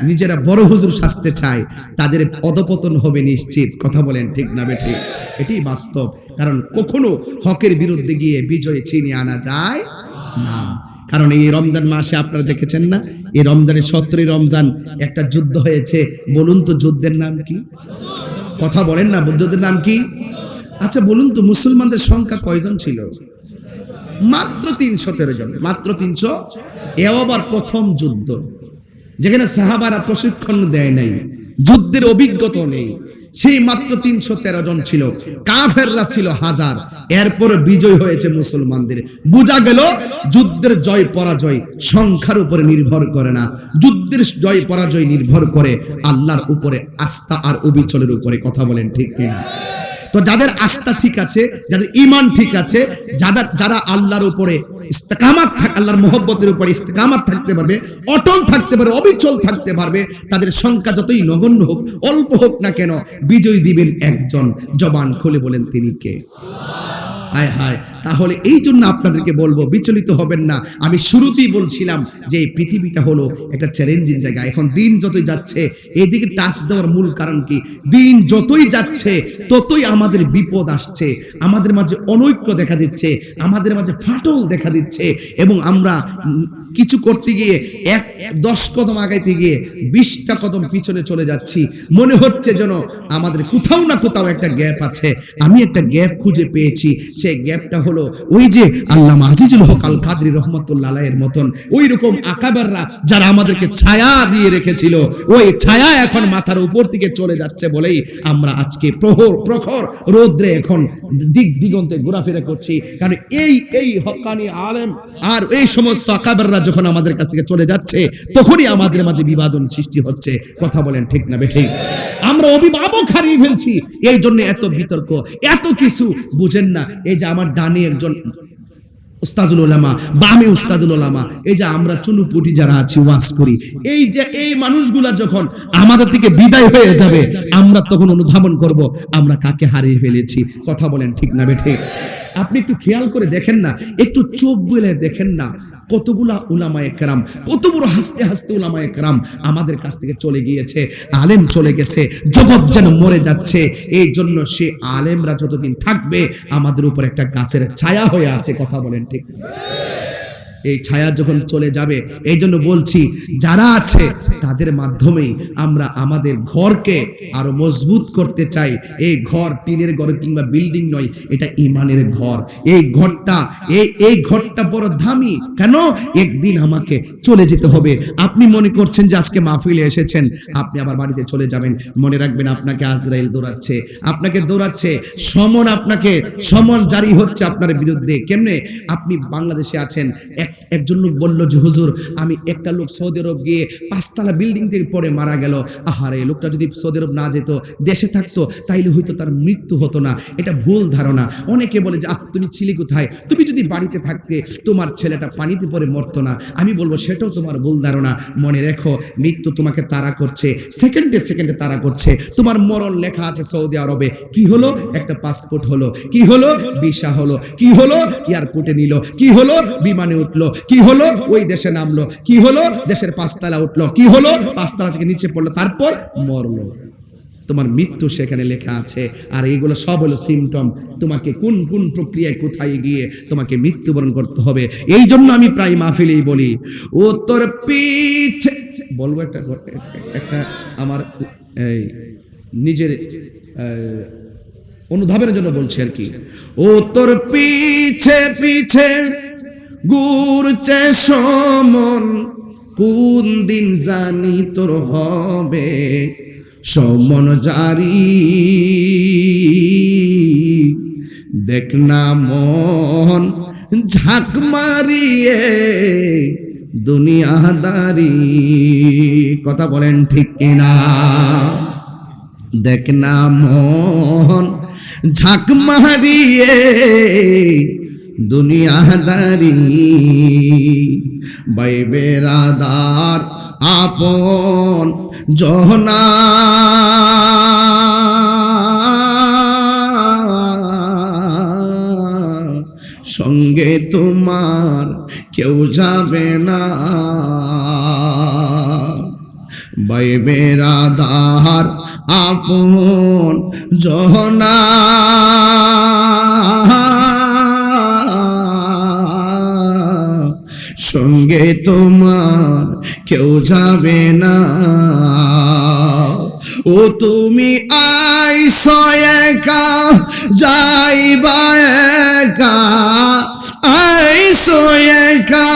নিজেরা বড় হুজুর সাজতে চায়, তাদের অধপতন হবে নিশ্চিত। কথা বলেন ঠিক না বেঠিক? এটাই বাস্তব। কারণ কখনো হকের বিরুদ্ধে গিয়ে বিজয় ছিনিয়ে আনা যায় না। কারণ এই রমজান মাসে আপনারা দেখেছেন না, এই রমজানের 17 রমজান একটা যুদ্ধ হয়েছে। বলুন তো যুদ্ধের নাম কি? কথা বলেন না, যুদ্ধের নাম কি? আচ্ছা বলুন তো, মুসলমানদের সংখ্যা কয়জন ছিল? মাত্র 313 জন, মাত্র 300। এও আবার প্রথম যুদ্ধ, যেখানে সাহাবারা প্রশিক্ষণ দেয় নাই, যুদ্ধের অভিজ্ঞতা নেই, সেই মাত্র 313 জন ছিল। কাফেররা ছিল হাজার। এরপর বিজয় হয়েছে মুসলমানদের। বোঝা গেল যুদ্ধের জয় পরাজয় সংখ্যার উপরে নির্ভর করে না, যুদ্ধের জয় পরাজয় নির্ভর করে আল্লাহর উপরে, আস্থা আর অবিচলের উপরে। কথা বলেন ঠিক কিনা? তো যাদের আস্থা ঠিক আছে, যাদের ঈমান ঠিক আছে, যারা আল্লাহর উপরে ইস্তেকামাত, আল্লাহর মহব্বতের উপরে ইস্তেকামাত থাকতে পারবে, অটল থাকতে পারবে, অবিচল থাকতে পারবে, তাদের সংখ্যা যতই নগণ্য হোক, অল্প হোক না কেন, বিজয় দিবেন একজন। জবান খুলে বলেন তিনি কে? হায় হায়। তাহলে এই জন্য আপনাদেরকে বলবো, বিচলিত হবেন না। আমি শুরুতেই বলছিলাম যে এই পৃথিবীটা হলো একটা চ্যালেঞ্জিং জায়গা। এখন দিন যতই যাচ্ছে, এইদিকে টাচ দেওয়ার মূল কারণ কি? দিন যতই যাচ্ছে ততই আমাদের বিপদ আসছে, আমাদের মাঝে অনৈক্য দেখা দিচ্ছে, আমাদের মাঝে ফাটল দেখা দিচ্ছে, এবং আমরা কিছু করতে গিয়ে 10 কদম আগাইতে গিয়ে 20টা কদম পিছনে চলে যাচ্ছি। মনে হচ্ছে যেন আমাদের কোথাও না কোথাও একটা গ্যাপ আছে। আমি একটা গ্যাপ খুঁজে পেয়েছি। সেই গ্যাপটা হলো ওই যে আল্লামা আজিজুল হক আল কাদরি রহমাতুল্লাহ আলাইহির মতন ওই রকম আকাবেররা যারা আমাদেরকে ছায়া দিয়ে রেখেছিল, ওই ছায়া এখন মাথার উপর থেকে চলে যাচ্ছে বলেই আমরা আজকে প্রখর রৌদ্রে এখন দিক দিগন্তে ঘোরাফেরা করছি। কারণ এই হক্কানি আলেম আর এই সমস্ত আকাবেররা যখন আমাদের কাছ থেকে চলে যাচ্ছে, তখনই আমাদের মাঝে বিভাজন সৃষ্টি হচ্ছে। কথা বলেন ঠিক না বেঠিক? আমরা অভিভাবক হারিয়ে ফেলছি, এই জন্য এত বিতর্ক, এত কিছু বুঝেন না। এই যে আমার ডানে একজন উস্তাদুল উলামা, বামে উস্তাদুল উলামা, এই যে আমরা চুনুপুটি যারা আছি ওয়াজ করি, এই যে এই মানুষগুলা যখন আমাদের থেকে বিদায় হয়ে যাবে, আমরা তখন অনুধাবন করব আমরা কাকে হারিয়ে ফেলেছি। কথা বলেন ঠিক না বেঠিক? আপনি একটু খেয়াল করে দেখেন না, একটু চোখ বুলে দেখেন না, কতগুলা উলামায়ে কেরাম, কত বড় হাসতে হাসতে উলামায়ে কেরাম আমাদের কাছ থেকে চলে গিয়েছে। আলেম চলে গেছে, জগৎ যেন মরে যাচ্ছে। এই জন্য সে আলেমরা যতদিন থাকবে আমাদের উপর একটা গাছের ছায়া হয়ে আছে। কথা বলেন ঠিক? এই ছায়া যখন চলে যাবে, এই জন্য বলছি যারা আছে তাদের মাধ্যমেই আমরা আমাদের ঘরকে আরো মজবুত করতে চাই। এই ঘর টিনের ঘর কিংবা বিল্ডিং নয়, এটা ঈমানের ঘর। এই ঘরটা বড় দামি। কেন? একদিন আমাকে চলে যেতে হবে। আপনি মনে করছেন যে আজকে মাহফিলে এসেছেন, আপনি আবার বাড়িতে চলে যাবেন। মনে রাখবেন আপনাকে আজরাইল দৌড়াচ্ছে, আপনাকে দৌড়াচ্ছে, সমন জারি হচ্ছে আপনার বিরুদ্ধে। কেমনে? আপনি বাংলাদেশে আছেন, একজন লোক বলল যে হুজুর, আমি একটা লোক সৌদি আরব গিয়ে 5 তলা বিল্ডিং থেকে পড়ে মারা গেল। আহারে, লোকটা যদি সৌদি আরব না যেত, দেশে থাকতো, তাইলে হয়তো তার মৃত্যু হতো না। এটা ভুল ধারণা। অনেকে বলে যে তুমি ছিলে কোথায়? তুমি যদি বাড়িতে থাকতে তোমার ছেলেটা পানিতে পড়ে মরতো না। আমি বলবো সেটাও তোমার ভুল ধারণা। মনে রেখো, মৃত্যু তোমাকে তাড়া করছে, সেকেন্ডে সেকেন্ডে তাড়া করছে। তোমার মরণ লেখা আছে সৌদি আরবে। কি হলো? একটা পাসপোর্ট হলো, কি হলো? ভিসা হলো, কি হলো? এয়ারপোর্টে নিল, কি হলো? বিমানে উঠলো, কি হলো? ওই দেশে নামলো, কি হলো? দেশের পাঁচতলা উঠলো, কি হলো? পাঁচতলা থেকে নিচে পড়লো, তারপর মরলো। তোমার মৃত্যু সেখানে লেখা আছে। আর এইগুলো সব হলো সিমটম, তোমাকে কোন কোন প্রক্রিয়ায় কোথায় গিয়ে তোমাকে মৃত্যুবরণ করতে হবে। এই জন্য আমি প্রায় মাহফিলেই বলি, ও তোর পিছে বলবো একটা একটা আমার এই নিজের অনুধাবের জন্য বলছি আর কি। ও তোর পিছে পিছে ঘুরছে সমন, কোন দিন জানি তোর হবে সমন জারি। দেখ না মন ঝাঁক মারিয়ে দুনিয়াদারি। কথা বলেন ঠিক কিনা? দেখ না মন ঝাঁক মারিয়ে দুনিয়াদারি। ভাই বেরাদার আপন জহনা, সঙ্গে তোমার কেউ যাবে না। ভাই বেরাদার আপন জহনা, সঙ্গে তোমার কেউ যাবে না। ও তুমি আইছো একা যাইবা একা, আইছো একা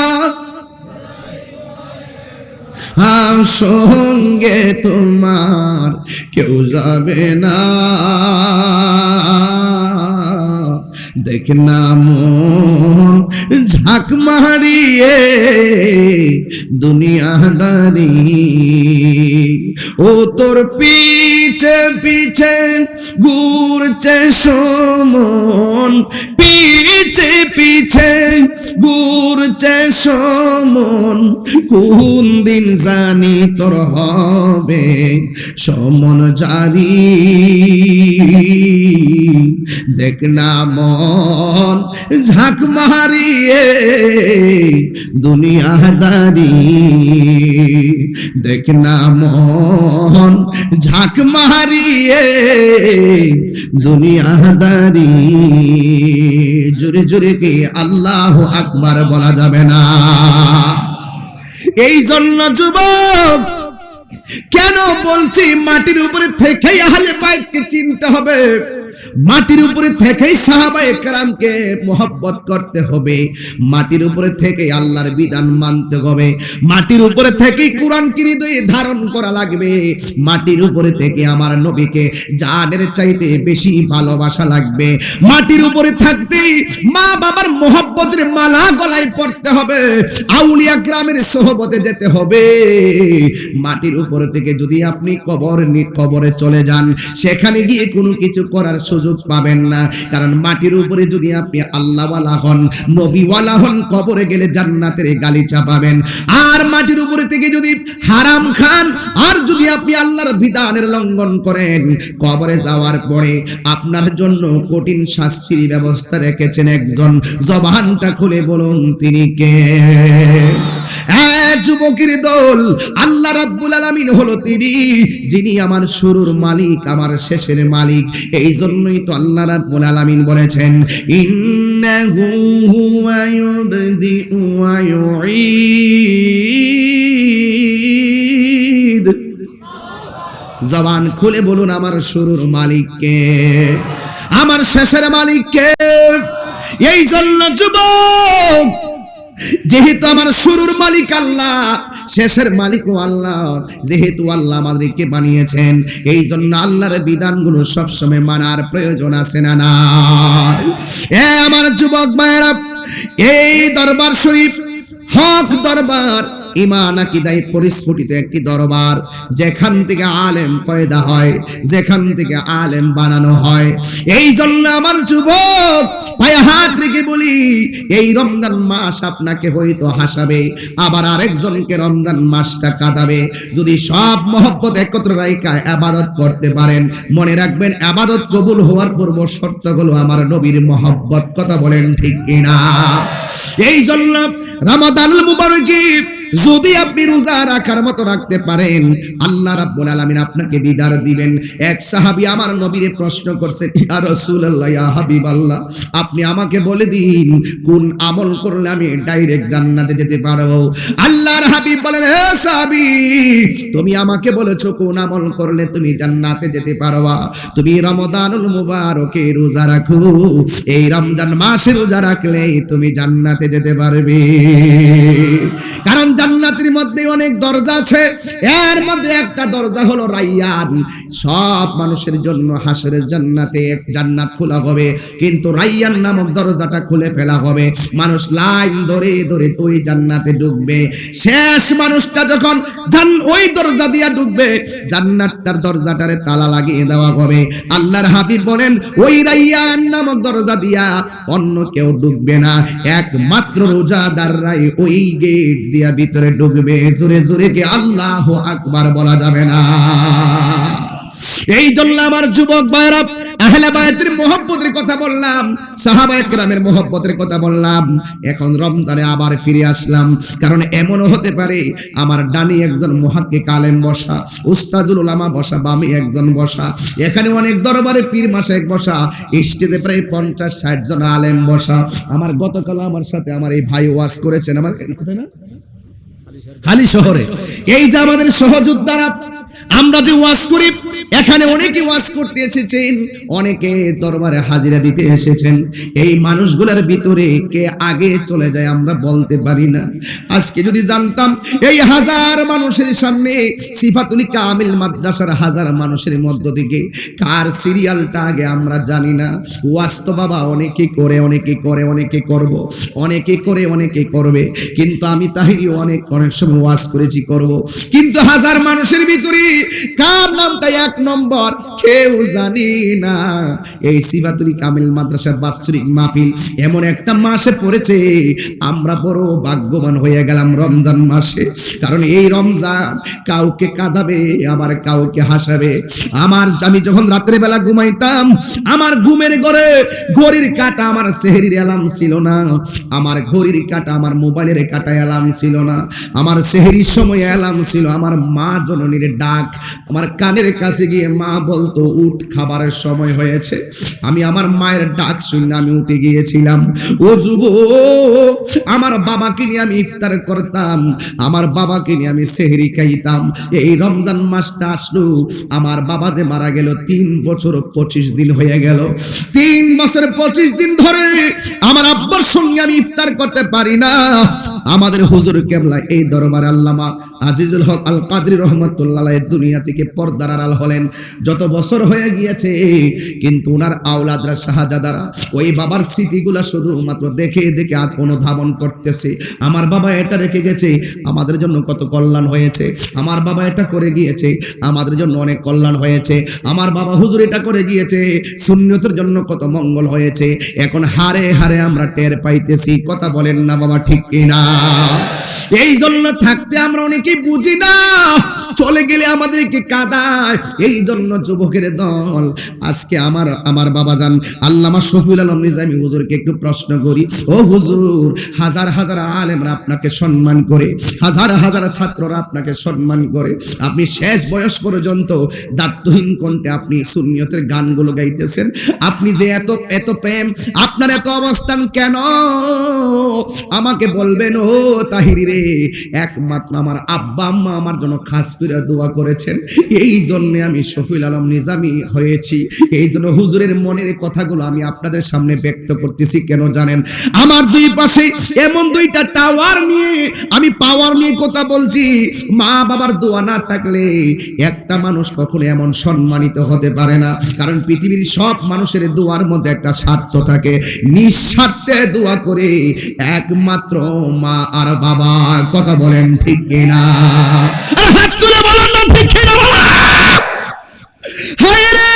সঙ্গে তোমার কেউ যাবে না। দেখ না মন ঝাঁক মারিয়ে দুনিয়াদারি। ও তোর পিছে পিছে ঘুরছে সমন, পিছে পিছে ঘুরছে সমন, কোন দিন জানি তোর হবে সমন জারি। দেখ না মন ঝাঁক মারিয়ে দুনিয়াদারি। দেখ না মন ঝাঁক মারিয়ে দুনিয়াদারি। জোরে জোরে কি আল্লাহ আকবার বলা যাবে না? এই জন্য যুবক কেন বলছি, মাটির উপরে থেকেই আহলে বাইতকে চিনতে হবে, মাটির উপরে থেকেই সাহাবায়ে কেরামকে মহব্বত করতে হবে, মাটির উপরে থেকে আল্লাহর বিধান মানতে হবে, মাটির উপরে থেকেই কোরআনকে হৃদয়ে ধারণ করা লাগবে, মাটির উপরে থেকে আমার নবীকে জানের চাইতে বেশি ভালোবাসা লাগবে, মাটির উপরে থাকতেই মা বাবার মহব্বতের মালা গলায় পড়তে হবে, আউলিয়া কেরামের সোহবতে যেতে হবে। মাটির উপরে থেকে যদি আপনি কবরে চলে যান, সেখানে গিয়ে কোনো কিছু করার সুযোগ পাবেন না। কারণ মাটির উপরে যদি আপনি আল্লাহওয়ালা হন, নবীওয়ালা হন, কবরে গেলে জান্নাতের গালিচা পাবেন। আর মাটির উপরে থেকে যদি হারাম খান, আর যদি আপনি আল্লাহর বিধানের লঙ্ঘন করেন, কবরে যাওয়ার পরে আপনার জন্য কঠিন শাস্তির ব্যবস্থা রেখেছেন একজন। জবানটা খুলে বলুন তিনি কে? যুবকের দল, আল্লাহ রাব্বুল আলামিন হলো তিনি, যিনি আমার শুরুর মালিক, আমার শেষের মালিক। এই জন্যই তো আল্লাহ রাব্বুল আলামিন বলেছেন, ইন্নাহু হুয়া ইউবদিউ ওয়া ইউঈদ। জবান খুলে বলুন আমার শুরুর মালিক কে, আমার শেষের মালিক কে? এই জন্য যুবক, যেহেতু আমার শুরুর মালিক আল্লাহ, শেষের মালিকও আল্লাহ, যেহেতু আল্লাহ আমাদেরকে বানিয়েছেন, এই জন্য আল্লাহর বিধানগুলো সবসময় মানার প্রয়োজন আছে না না? আমার যুবক ভাইয়েরা, এই দরবার শরীফ হক দরবার, ঈমান আকীদায় পরিস্ফুটিত একটি দরবার, যেখান থেকে আলেম পয়দা হয়, যেখান থেকে আলেম বানানো হয়। এই জন্য আমার যুবক পায়ে হাত রেখে বলি, এই রমজান মাস আপনাকে হয়তো হাসাবে, আবার আরেকজনকে রমজান মাসটা কাঁদাবে। যদি সব মহব্বত একত্র রাইখা ইবাদত করতে পারেন, মনে রাখবেন ইবাদত কবুল হওয়ার পূর্ব শর্ত হলো আমার নবীর মহব্বত। কথা বলেন ঠিক কিনা? এই জন্য রমাদানুল মুবারকে যদি আপনি রোজা রাখার মতো রাখতে পারেন, আল্লাহ রাব্বুল আলামিন আপনাকে দিদার দিবেন। এক সাহাবী আমার নবীরে প্রশ্ন করছেন, ইয়া রাসূলুল্লাহ, ইয়া হাবিবাল্লাহ, আপনি আমাকে বলে দিন কোন আমল করলে আমি ডাইরেক্ট জান্নাতে যেতে পারবো। আল্লাহর হাবিব বলেন, হে সাহাবী, তুমি আমাকে বলেছো কোন আমল করলে তুমি জান্নাতে যেতে পারবা। তুমি রমাদানুল মুবারকে রোজা রাখো, এই রমজান মাসে রোজা রাখলে তুমি জান্নাতে যেতে পারবে। কারণ জান্নাতের মধ্যে অনেক দরজা আছে, এর মধ্যে একটা দরজা হলো রাইয়ান। সব মানুষের জন্য হাসরের জান্নাতে এক জান্নাত খোলা হবে, কিন্তু রাইয়ান নামক দরজাটা খুলে ফেলা হবে। মানুষ লাইন ধরে ধরে ওই জান্নাতে ঢুকবে। শেষ মানুষটা যখন ওই দরজা দিয়ে ঢুকবে, জান্নাতটার দরজাটারে তালা লাগিয়ে দেওয়া হবে। আল্লাহর হাবিব বলেন, ওই রাইয়ান নামক দরজা দিয়া অন্য কেউ ঢুকবে না, একমাত্র রোজাদাররাই ওই গেট দিয়া ভিতরে ঢুকবে। জোরে জোরে কি আল্লাহু আকবার বলা যাবে না? এই জন্য আমার যুবক ভাইরা, আহলে বায়তের মুহাব্বতের কথা বললাম, সাহাবায়ে কেরামের মুহাব্বতের কথা বললাম, এখন রমজানে আবার ফিরে আসলাম। কারণ এমনও হতে পারে আমার ডানি একজন মুহাক্কিক আলেম বসা, উস্তাদুল উলামা বসা, বামে একজন বসা, এখানে অনেক দরবারে পীর মাশায়েখ বসা, স্টেজে প্রায় 50-60 জন আলেম বসা। আমার গতকাল আমার সাথে আমার এই ভাই ওয়াজ করেছেন, আমার কোথায় না হালি শহরে। এই যে আমাদের সহযোদ্ধারা, আমরা যে ওয়াজ করি, এখানে অনেকে ওয়াজ করতে এসেছেন, অনেকে দরবারে হাজিরা দিতে এসেছেন। এই মানুষগুলোর ভিতরে কে আগে চলে যায় আমরা বলতে পারি না। আজকে যদি জানতাম এই হাজার মানুষের সামনে সিফাতুল কামিল মাদ্রাসার হাজার মানুষের মধ্য থেকে কার সিরিয়ালটা আগে আমরা জানি না। ওয়াজ তো বাবা অনেকে করে, অনেকে করে, অনেকে করব, অনেকে করে, অনেকে করবে, কিন্তু আমি তাহিরি অনেক সময় ওয়াজ করেছি, করব, কিন্তু হাজার মানুষের ভিতরে কার নামটা এক নম্বর কেউ জানি না। এই সিফাতুল কামিল মাদ্রাসার বাৎসরিক মাহফিল এমন একটা মাসে পড়েছে, আমরা বড় ভাগ্যবান হয়ে গেলাম রমজান মাসে। কারণ এই রমজান কাউকে কাঁদাবে, আবার কাউকে হাসাবে। আমি যখন রাত্রে বেলা ঘুমাইতাম, আমার ঘুমের ঘরে ঘড়ির কাঁটা আমার সেহরির অ্যালার্ম ছিল না, আমার ঘড়ির কাঁটা আমার মোবাইলের কাঁটা অ্যালার্ম ছিল না, আমার সেহরির সময় অ্যালার্ম ছিল আমার মা জননীর ডাক। আমার কানের কাছে গিয়ে মা বলতো, উঠ, খাবারের সময় হয়েছে। আমি আমার মায়ের ডাক শুনে আমি উঠে গিয়েছিলাম। ও যুবক, আমার বাবাকে নিয়ে আমি ইফতার করতাম, আমার বাবাকে নিয়ে আমি সেহরি খাইতাম। এই রমজান মাসটা আসলো, আমার বাবা যে মারা গেল 3 বছর 25 দিন হয়ে গেল। 3 বছর 25 দিন ধরে আমার আব্বার সঙ্গে আমি ইফতার করতে পারি না। আমাদের হুজুর কেবলা এই দরবারে আল্লামা আজিজুল হক আল কাদরি রহমাতুল্লাহ আলাইহি দুনিয়া থেকে পর্দার আড়াল হলেন। যত বছর হয়ে গিয়েছে, কিন্তু ওনার আওলাদরা শাহজাদারা ওই বাবার স্মৃতিগুলা শুধুমাত্র দেখে দেখে আজ অনুধাবন করতেছে। আমার বাবা এটা রেখে গেছে, আমাদের জন্য কত কল্যাণ হয়েছে। আমার বাবা এটা করে গিয়েছে, আমাদের জন্য অনেক কল্যাণ হয়েছে। আমার বাবা হুজুর এটা করে গিয়েছে, সুন্নতের জন্য কত মঙ্গল হয়েছে। এখন হারে হারে আমরা টের পাইতেছি। কথা বলেন না বাবা, ঠিক কিনা? এই জন্য থাকতে আমরা অনেকেই বুঝি না, চলে গেলে আমাদেরকে কাঁদায়। এই জন্য যুবকের দল, আজকে আমার বাবাজান আল্লামা শফিউল আলম নিজামী হুজুরকে একটু প্রশ্ন করি, ও হুজুর, হাজার হাজার আলেমরা আপনাকে সম্মান করে, হাজার হাজার ছাত্ররা আপনাকে সম্মান করে, আপনি শেষ বয়স পর্যন্ত দায়িত্বহীন কণ্ঠে আপনি সুন্নিয়তের গানগুলো গাইতেছেন, আপনি যে এত এত প্রেম, আপনার এত অবস্থান কেন? আমাকে বলবেন, ও তাহিরি রে, একমাত্র আমার আব্বা আম্মা আমার জন্য খাস করে দোয়া করেছেন, এই জন্য আমি শফিউল আলম নিজামী হয়েছি। এই জন্য হুজুরের মনের কথাগুলো আমি আপনাদের সামনে ব্যক্ত করতেছি। কেন জানেন? আমার দুই পাশে এমন দুইটা টাওয়ার নিয়ে আমি পাওয়ার নিয়ে কথা বলছি। মা বাবার দোয়া না থাকলে একটা মানুষ কখনো এমন সম্মানিত হতে পারে না। কারণ পৃথিবীর সব মানুষের দোয়ার মধ্যে একটা স্বার্থ থাকে, নিঃস্বার্থে দোয়া করে একমাত্র মা আর বাবা। কথা বলে বলেন ঠিক কিনা? আরে হাত তুলে বলেন না ঠিক কিনা বাবা? হায় রে,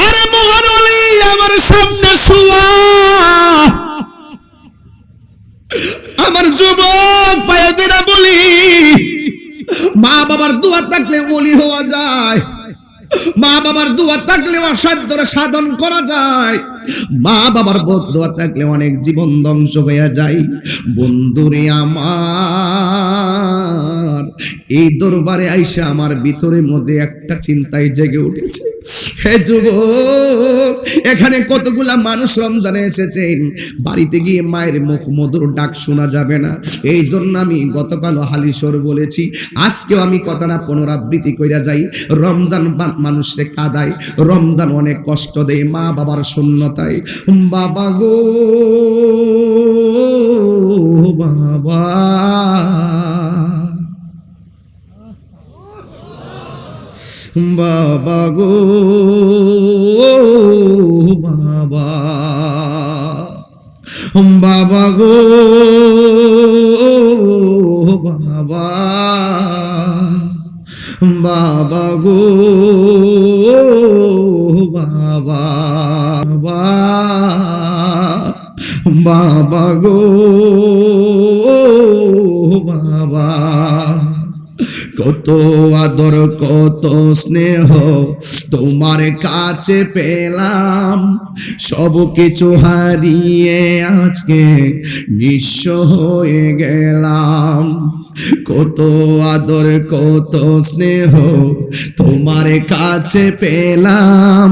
আরে মহান ওলি আমার সামনে শোয়া, আমার যুবক ভাইয়েরা বলি, মা বাবার দোয়া থাকলে ওলি হওয়া যায়, মা বাবার দোয়া থাকলে অসাধ্যরে সাধন করা যায়, মা বাবার দোয়া থাকলে অনেক জীবন ধ্বংস হয়ে যায়। বন্ধুরে আমার, এই দরবারে আইসা আমার ভিতরের মধ্যে একটা চিন্তাই জেগে উঠেছে। হে যুবক, এখানে কতগুলা মানুষ রমজানে এসেছেন, বাড়িতে গিয়ে মায়ের মুখ মধুর ডাক শোনা যাবে না। এই জন্য আমি গতকাল হালিশোর বলেছি, আজকেও আমি কথাটা পুনরাবৃত্তি কইরা যাই। রমজান মানুষকে কাঁদায়, রমজান অনেক কষ্ট দেয় মা বাবার শূন্যতায়। বাবা গো বাবা, বাবা গো বাবা, বাবা গো বাবা, বাবা গো বাবা, বাবা গো বাবা। কত আদর কত স্নেহ তোমার কাছে পেলাম, সব কিছু হারিয়ে আজকে নিঃস্ব হয়ে গেলাম। কত আদর কত স্নেহ তোমার কাছে পেলাম,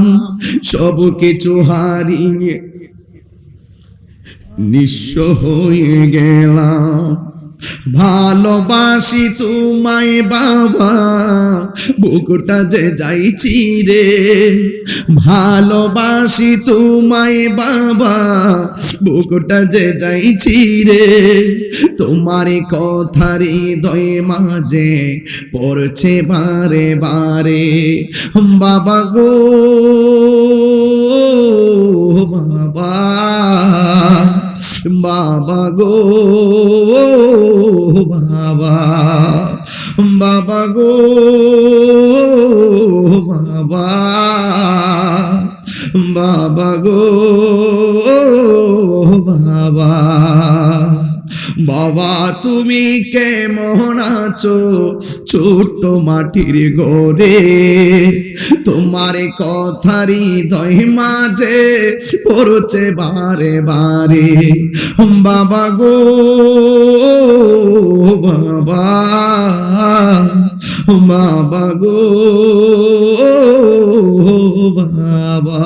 সব কিছু হারিয়ে নিঃস্ব হয়ে গেলাম। ভালোবাসি তোমায় বাবা, বুকটা যে যাইছি রে, ভালোবাসি তোমায় বাবা, বুকটা যে যাইছি রে। তোমার কথার হৃদয়ে মাঝে পড়ছে বারে বারে, বাবা গো বাবা, বাবা গো বাবা, বাবা গো বাবা, বাবা গো বাবা। বাবা তুমি কেমন আছো ছোট্ট মাটির ঘরে, তোমার কথারই হৃদয় মাঝে পড়ছে বারে বারে, বাবা গো বাবা, বাবা গো বাবা।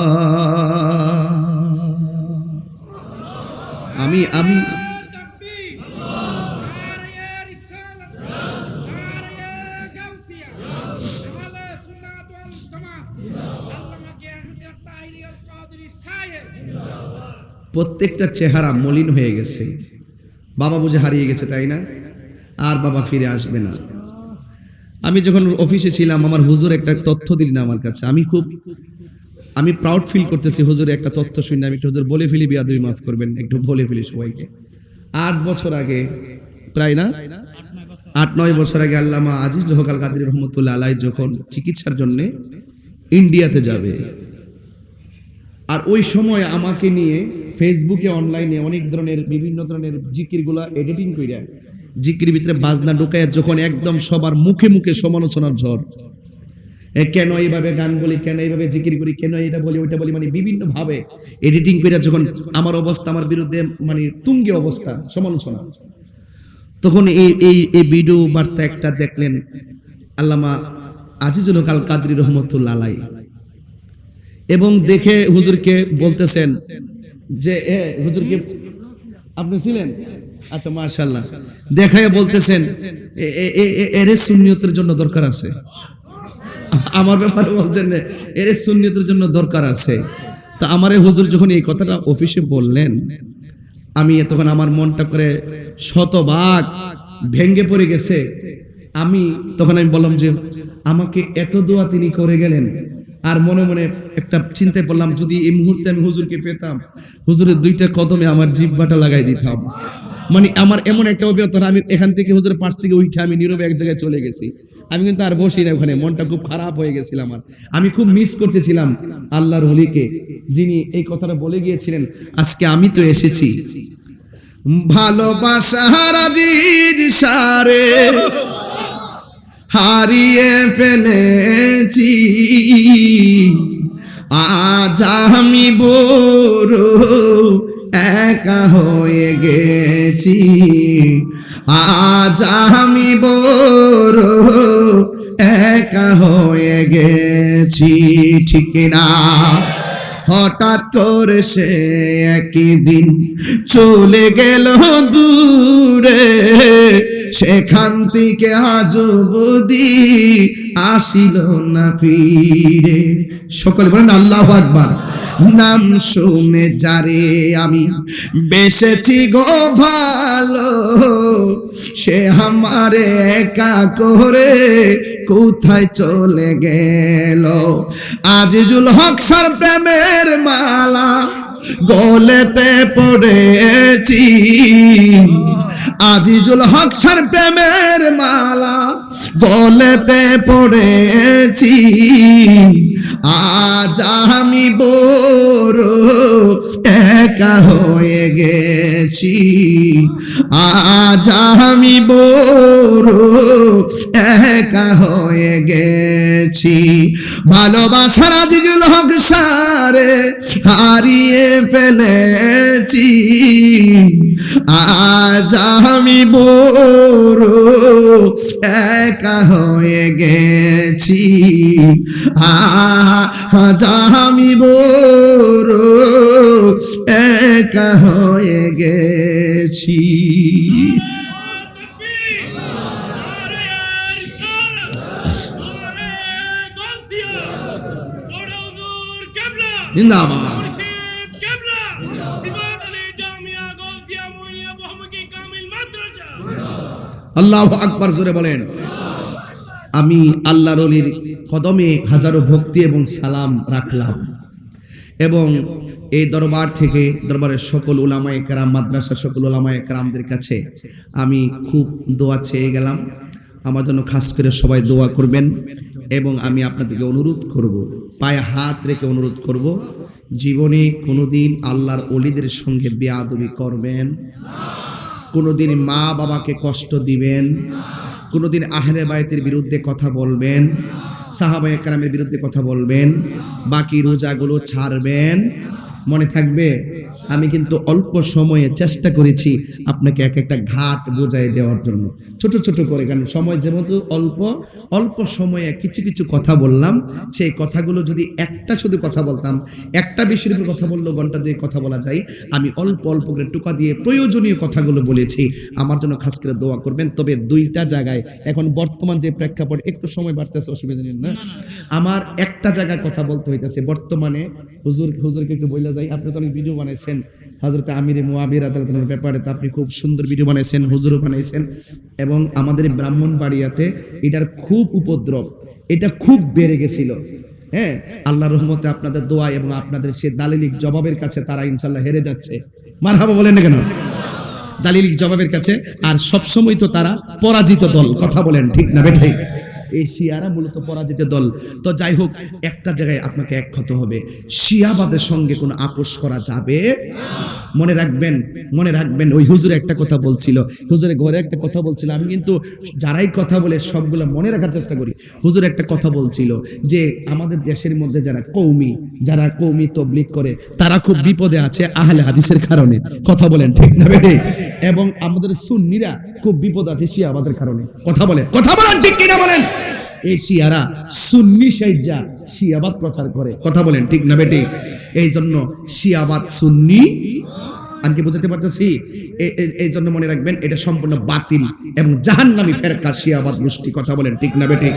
আমি প্রত্যেকটা চেহারা মলিন হয়ে গেছে, বাবা বুঝে হারিয়ে গেছে, তাই না? আর বাবা ফিরে আসবে না। আমি যখন অফিসে ছিলাম, আমার হুজুর একটা তথ্য দিলেন আমার কাছে, আমি প্রাউড ফিল করতেছি। হুজুর একটা তথ্য শুনে আমি একটু হুজুর বলে ফেলি, বিয়াদবি মাফ করবেন, একটু বলে ফেলি সবাইকে। 8 বছর আগে, প্রায় না 8-9 বছর আগে আল্লামা আজিজুল হক আল কাদরি রহমতুল্লাহ আলাইহি যখন চিকিৎসার জন্য ইন্ডিয়াতে যাবে, আর ওই সময় আমাকে নিয়ে ফেসবুকে অনলাইনে অনেক ধরনের বিভিন্ন ধরনের জিকিরগুলা এডিটিং কইরা জিকির ভিতরে বাজনা ঢুকায়, যখন একদম সবার মুখে মুখে সমালোচনার ঝড়, কেন এইভাবে গান বলি, কেন এইভাবে জিকির করি, কেন এটা বলি ওইটা বলি, মানে বিভিন্ন ভাবে এডিটিং কইরা যখন আমার অবস্থা, আমার বিরুদ্ধে মানে তুঙ্গে অবস্থা সমালোচনা, তখন এই ভিডিও বার্তা একটা দেখলেন আল্লামা আজিজুল হক আল কাদরি রহমতুল্লাহ আলাইহি, এবং দেখে হুজুরকে বলতেছেন যে হুজুরকে আপনি ছিলেন, আচ্ছা মাশাআল্লাহ, দেখায় বলতেছেন এর সুন্নিয়তের জন্য দরকার আছে, আমার ব্যাপারে বলছেন এর সুন্নিয়তের জন্য দরকার আছে। তা আমার হুজুর যখন এই কথাটা অফিসে বললেন, আমি তখন আমার মনটা করে শতভাগ ভেঙ্গে পড়ে গেছে। আমি বললাম যে আমাকে এত দোয়া তিনি করে গেলেন, আর মনে মনে একটা চিন্তায় পড়লাম, যদি এই মুহূর্তে আমি হুজুরকে পেতাম, হুজুরের 2টা কদমে আমার জিহ্বাটা লাগাই দিতাম। মানে আমার এমন একটা অভিজ্ঞতা, আমি এখান থেকে হুজুরের পাশ থেকে উঠে আমি নীরবে এক জায়গায় চলে গেছি। আমি কিন্তু আর বসি না ওখানে, মনটা খুব খারাপ হয়ে গেছিল আমার। আমি খুব মিস করতেছিলাম আল্লাহর ওলিকে, যিনি এই কথাটা বলে গিয়েছিলেন আজকে আমি তো এসেছি। ভালোবাসার আজিজ সারে হারিয়ে ফেলেছি, আজ আমি বড় একা হয়ে গেছি, আজ আমি বড় একা হয়ে গেছি, ঠিক না? হঠাৎ করে সে একদিন চলে গেল দূরে, সেখান থেকে আজ অবধি আসিল না ফিরে। সকলে বলেন আল্লাহু আকবার। নাম শুনে যারে আমি বেসেছি গো ভালো, সে আমারে একা করে কোথায় চলে গেল। আজিজুল হক সার প্রেমের মালা গলেতে পড়েছি, আজিজুল হক সার প্রেমের মালা গলেতে পড়েছি, আজ আমি বড় একা হয়ে গেছি, আজ আমি বড় একা হয়ে গেছি। ভালোবাসার আজিজুল হক সারে হারিয়ে ফেলেছি, আজ আমি বড় একা হয়ে গেছি, আজ আমি বড় একা হয়ে গেছি। আল্লাহু আকবার, জোরে বলেন। আমি আল্লাহর ওলির কদমে হাজারো ভক্তি এবং সালাম রাখলাম, এবং এই দরবার থেকে দরবারের সকল উলামায়ে কেরাম, মাদ্রাসার সকল উলামায়ে কেরামদের কাছে আমি খুব দোয়া চেয়ে গেলাম। আমার জন্য খাস করে সবাই দোয়া করবেন, এবং আমি আপনাদেরকে অনুরোধ করব, পায়ে হাত রেখে অনুরোধ করব, জীবনে কোনোদিন আল্লাহর ওলিদের সঙ্গে বেয়াদবি করবেন, কোনোদিন মা বাবাকে কষ্ট দিবেন, কোনোদিন আহলে বায়তের বিরুদ্ধে কথা বলবেন, সাহাবায়ে কেরামের বিরুদ্ধে কথা বলবেন, বাকি রোজাগুলো ছাড়বেন। মনে থাকবে, আমি কিন্তু অল্প সময়ে চেষ্টা করেছি আপনাকে এক একটা ঘাট বোঝাই দেওয়ার জন্য, ছোট ছোট করে, কারণ সময় যেহেতু অল্প সময়ে কিছু কিছু কথা বললাম। সেই কথাগুলো যদি একটা শুধু কথা বলতাম, একটা বিষয়ের উপর কথা বললেও ঘন্টা দিয়ে কথা বলা যায়। আমি অল্প অল্প করে টুকা দিয়ে প্রয়োজনীয় কথাগুলো বলেছি। আমার জন্য খাস করে দোয়া করবেন। তবে দুইটা জায়গায় এখন বর্তমান যে প্রেক্ষাপট, একটু সময় বাড়তেছে, অসুবিধা নেই না। আমার একটা জায়গায় কথা বলতে হইতেছে বর্তমানে। হুজুরকে একটু বলে যাই, আপনি তো অনেক ভিডিও বানাইছেন হযরত আমিরে মুয়াবিয়া রাদিয়াল্লাহু তাআলার ব্যাপারে, তো আপনি খুব সুন্দর ভিডিও বানাইছেন, হুজুরও বানাইছেন, এবং আমাদের ব্রাহ্মণবাড়িয়াতে এটার খুব উপদ্রব, এটা খুব বেড়ে গেছিল। হ্যাঁ, আল্লাহর রহমতে আপনাদের দোয়া এবং আপনাদের সে দালিলিক জবাবের কাছে তারা ইনশাআল্লাহ হেরে যাচ্ছে। মারহাবা বলেন না কেন? দালিলিক জবাবের কাছে। আর সবসময় তো তারা পরাজিত দল, কথা বলেন ঠিক না বেঠিক? এই শিয়ারা মূলত পরাজিত দল। তো যাই হোক, একটা জায়গায় আপনাকে এক হতে হবে, শিয়াবাদের সঙ্গে কোনো আপোষ করা যাবে মনে রাখবেন। ওই হুজুর একটা কথা বলছিল, হুজুরের ঘরে একটা কথা বলছিল, আমি কিন্তু যারাই কথা বলে সবগুলো মনে রাখার চেষ্টা করি। হুজুর একটা কথা বলছিল যে আমাদের দেশের মধ্যে যারা কওমি তবলিগ করে তারা খুব বিপদে আছে আহলে হাদিসের কারণে, কথা বলেন ঠিক না বেটি? এবং আমাদের সুন্নিরা খুব বিপদ আছে শিয়াবাদের কারণে, কথা বলেন ঠিক কিনা বলেন? এই শিয়ারা সুন্নি সাইজা শিয়াবাদ প্রচার করে, কথা বলেন ঠিক না বেটি? এই জন্য শিয়াবাদ সুন্নি, আমি বুঝাতে পারতেছি? এই জন্য মনে রাখবেন, এটা সম্পূর্ণ বাতিল এবং জাহান্নামী ফেরকা শিয়াবাদ গোষ্ঠী, কথা বলেন ঠিক না বেটি?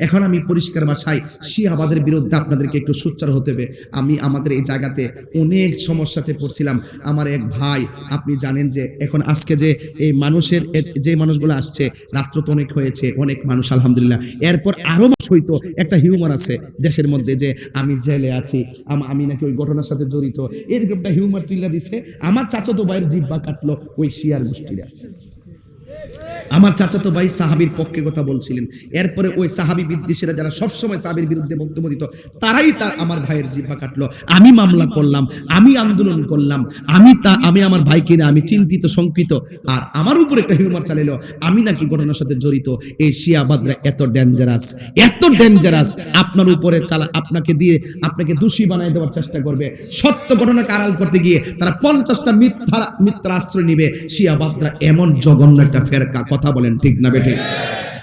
এখন আমি পরিষ্কার ভাষায় শিয়াবাদের বিরুদ্ধে আপনাদেরকে একটু সোচ্চার হতে হবে। আমি আমাদের এই জায়গাতে অনেক সমস্যাতে পড়ছিলাম। আমার এক ভাই, আপনি জানেন যে এখন আজকে যে এই মানুষের যে মানুষগুলো আসছে, রাত্র তো অনেক হয়েছে, অনেক মানুষ আলহামদুলিল্লাহ, এরপর আরো হইতো একটা হিউমার আছে দেশের মধ্যে যে আমি জেলে আছি, আমি নাকি ওই ঘটনার সাথে জড়িত, এরকম একটা হিউমার তুইলা দিছে। আমার চাচাতো ভাইয়ের জিহ্বা কাটলো ওই শিয়ার গোষ্ঠীরা। আমার চাচাতো ভাই সাহাবীর পক্ষে কথা বলছিলেন, এরপরে ওই সাহাবী বিদ্বেষীরা যারা সবসময় সাহাবীর বিরুদ্ধে বক্তব্য দিত, তারাই আমার ভাইয়ের জিহ্বা কাটলো। আমি মামলা করলাম, আমি আন্দোলন করলাম, আমি আমার ভাইকে নিয়ে আমি চিন্তিত শঙ্কিত, আর আমার উপর একটা হিউমার চালাইলো আমি নাকি ঘটনার সাথে জড়িত। এই শিয়াবাদরা এত ডেঞ্জারাস, এত ডেঞ্জারাস, আপনার উপরে আপনাকে দোষী বানায় দেওয়ার চেষ্টা করবে। সত্য ঘটনাকে আড়াল করতে গিয়ে তারা 50টা মিথ্যা আশ্রয় নিবে। শিয়াবাদরা এমন জঘন্য একটা ফেরকা, কথা বলেন ঠিক না বেঠিক?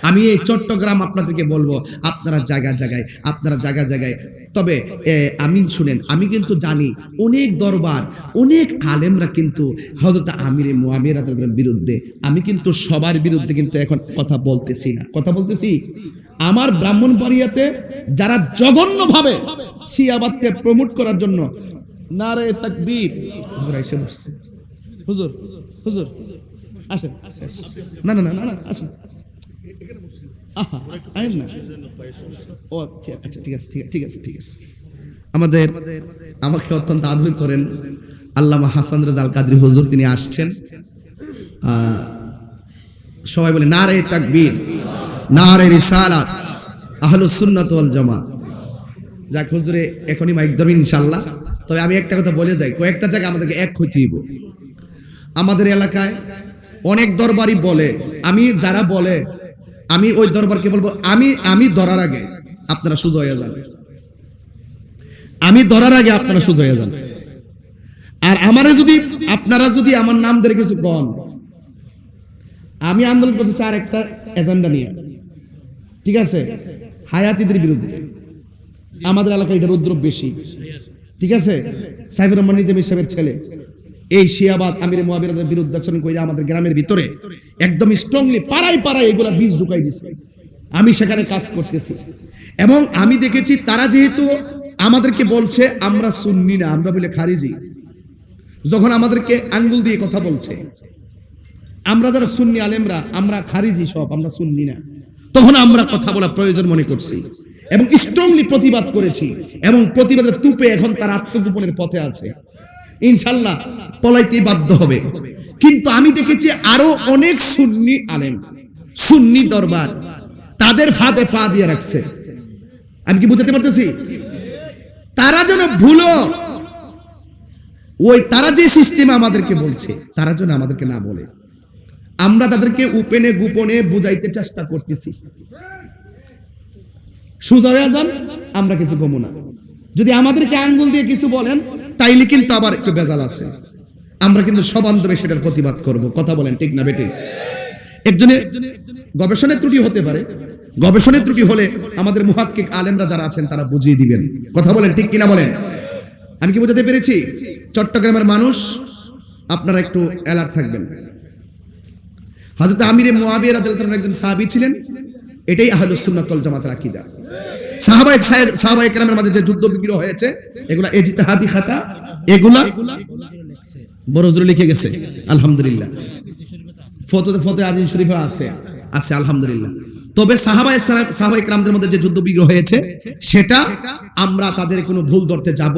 আমি এই চট্টগ্রাম আপনাদেরকে বলবো, আপনারা জায়গায় জায়গায় তবে আমি শুনেন, আমি কিন্তু জানি অনেক দরবার, অনেক আলেমরা কিন্তু হযরত আমিরে মুয়াবিয়া রাদিয়াল্লাহু আনহুর বিরুদ্ধে, আমি কিন্তু সবার বিরুদ্ধে কিন্তু এখন কথা বলতেছি না, কথা বলতেছি। আমার ব্রাহ্মণবাড়িয়াতে যারা জঘন্যভাবে শিয়াবাদকে প্রমোট করার জন্য নারে তাকবীর, হুজুর এসে বসছে, হুজুর আসেন, না আসেন, ও আচ্ছা ঠিক আছে। আমাকে অত্যন্ত আদর করেন আল্লামা হাসান রাজা আল কাদরি হুজুর, তিনি আসছেন। সবাই বলে নারে তাকবীর, নারে রিসালাত, আহলুস সুন্নাত ওয়াল জামাত। যাক হুজুরে এখনই মাইক ধরবেন ইনশাআল্লাহ। তবে আমি একটা কথা বলে যাই, কয়েকটা জায়গায় আমাদেরকে এক হইতে হইব। আমাদের এলাকায় অনেক দরবারই বলে, যারা বলে আমি ওই দরবারকে বলবো, আমি ধরার আগে আপনারা সোজা হয়ে যান, আমি ধরার আগে আপনারা সোজা হয়ে যান। আর আপনারা যদি আমার নাম ধরে কিছু কন, আমি আন্দোলন করতেছি আর একটা এজেন্ডা নিয়ে, ঠিক আছে? হায়াতীদের বিরুদ্ধে। আমাদের এলাকায় এটার উদ্রব বেশি, ঠিক আছে? সাইফুর রহমান নিজামী সাহেবের ছেলে এই শিয়াবাদ আমিরে মুয়াবিয়ার বিরুদ্ধে আচরণ করে আমাদের গ্রামের ভিতরে একদম স্ট্রংলি পাড়ায় এগুলা বীজ ঢুকাই দিছে। আমি সেখানে কাজ করতেছি এবং আমি দেখেছি তারা যেহেতু আমাদেরকে বলছে আমরা সুন্নি না, আমরা বলে খারিজি, যখন আমাদেরকে আঙ্গুল দিয়ে কথা বলছে, আমরা যারা সুন্নি আলেমরা আমরা খারিজি সব, আমরা সুন্নি না, তখন আমরা কথা বলা প্রয়োজন মনে করছি এবং স্ট্রংলি প্রতিবাদ করেছি এবং প্রতিবাদের তুপে এখন তার আত্মগোপনের পথে আছে, ইনশাআল্লাহ পলাইতেই বাধ্য হবে। কিন্তু আমি দেখেছি আরো অনেক সুন্নি আলেম, সুন্নি দরবার তাদের ফাঁদে পা দিয়ে রাখছে। আমি কি বুঝাতে পারতেছি? তারা যেন ভুলো তারা যে সিস্টেম আমাদেরকে বলছে, তারা যেন আমাদেরকে না বলে। আমরা তাদেরকে উপেনে গোপনে বুঝাইতে চেষ্টা করতেছি, সোজা হয়ে যান, আমরা কিছু কমো না। যদি আমাদেরকে আঙ্গুল দিয়ে কিছু বলেন তাইলে কিন্তু আবার একটু বেজাল আছে, আমরা কিন্তু সবান্ধবে সেটার প্রতিবাদ করব, কথা বলেন ঠিক না বেটি? একজনের গবেষণায় ত্রুটি হতে পারে, গবেষণায় ত্রুটি হলে আমাদের মুহাক্কিক আলেমরা যারা আছেন তারা বুঝিয়ে দিবেন, কথা বলেন ঠিক কিনা বলেন? আমি কি বোঝাতে পেরেছি? চট্টগ্রামের মানুষ আপনারা একটু অ্যালার্ট থাকবেন। হযরত আমিরে মুয়াবিয়া রাদিয়াল্লাহু আনহু একজন সাহাবী ছিলেন, এটাই আহলুস সুন্নাত ওয়াল জামাতের আকীদা। সাহাবায়ে কেরামের মাঝে যে যুদ্ধ বিগ্রহ হয়েছে এগুলা ইজতিহাদি খাতা, এগুলা বড় হুজুর লিখে গেছে আলহামদুলিল্লাহ, ফতোয়া আজিজ শরীফে আছে আলহামদুলিল্লাহ। তবে সাহাবায়ে কেরামদের মধ্যে যে যুদ্ধ বিগ্রহ হয়েছে সেটা আমরা তাদের কোনো ভুল ধরতে যাব,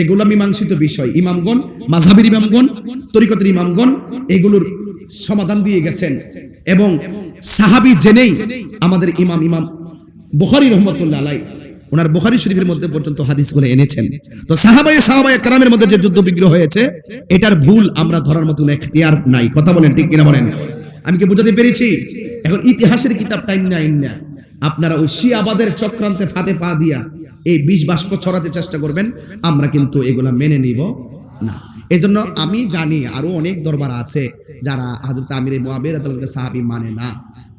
এগুলা মীমাংসিত বিষয়। ইমামগণ, মাযহাবের ইমামগণ, তরিকতের ইমামগণ এগুলোর সমাধান দিয়ে গেছেন এবং সাহাবী জেনেই আমাদের ইমাম বুখারী রাহমাতুল্লাহ আলাইহি ওনার বুখারী শরীফের মধ্যে পর্যন্ত হাদিসগুলো এনেছেন। তো সাহাবায়ে কেরামের মধ্যে যে যুদ্ধ বিগ্রহ হয়েছে এটার ভুল আমরা ধরার মতো এখতিয়ার নাই, কথা বলেন ঠিক কিনা বলেন? আমি কি বুঝাতে পেরেছি? এখন ইতিহাসের কিতাব টাইম না আপনারা ওই শিয়াবাদের চক্রান্তে ফাঁদে পা দিয়া এই বিষ বাষ্প ছড়াতে চেষ্টা করবেন, আমরা কিন্তু এগুলা মেনে নিব না। এজন্য আমি জানি আরো অনেক দরবার আছে যারা হযরত আমিরে মুয়াবিয়া রাদিয়াল্লাহু আনহু সাহাবী মানে না,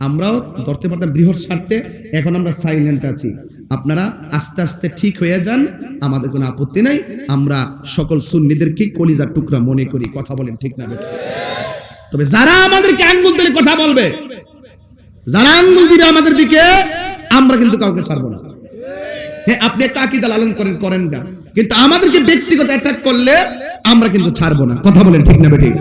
আমরাও ধরতে পারতাম বৃহৎ স্বার্থে, এখন আমরা সাইলেন্ট আছি। আপনারা আস্তে আস্তে ঠিক হয়ে যান, আমাদের কোনো আপত্তি নাই, আমরা সকল সুন্নিদেরকে কলিজার টুকরা মনে করি, কথা বলেন ঠিক না? তবে যারা আমাদেরকে আঙ্গুল দিয়ে কথা বলবে, যারা আঙ্গুল দিবে আমাদের দিকে, আমরা কিন্তু কাউকে ছাড়বো না। হ্যাঁ, আপনি একটা আকীদা লালন করেন না, কিন্তু আমাদেরকে ব্যক্তিগত অ্যাটাক করলে আমরা কিন্তু ছাড়বো না। কথা বলেন ঠিক না বেঠিক?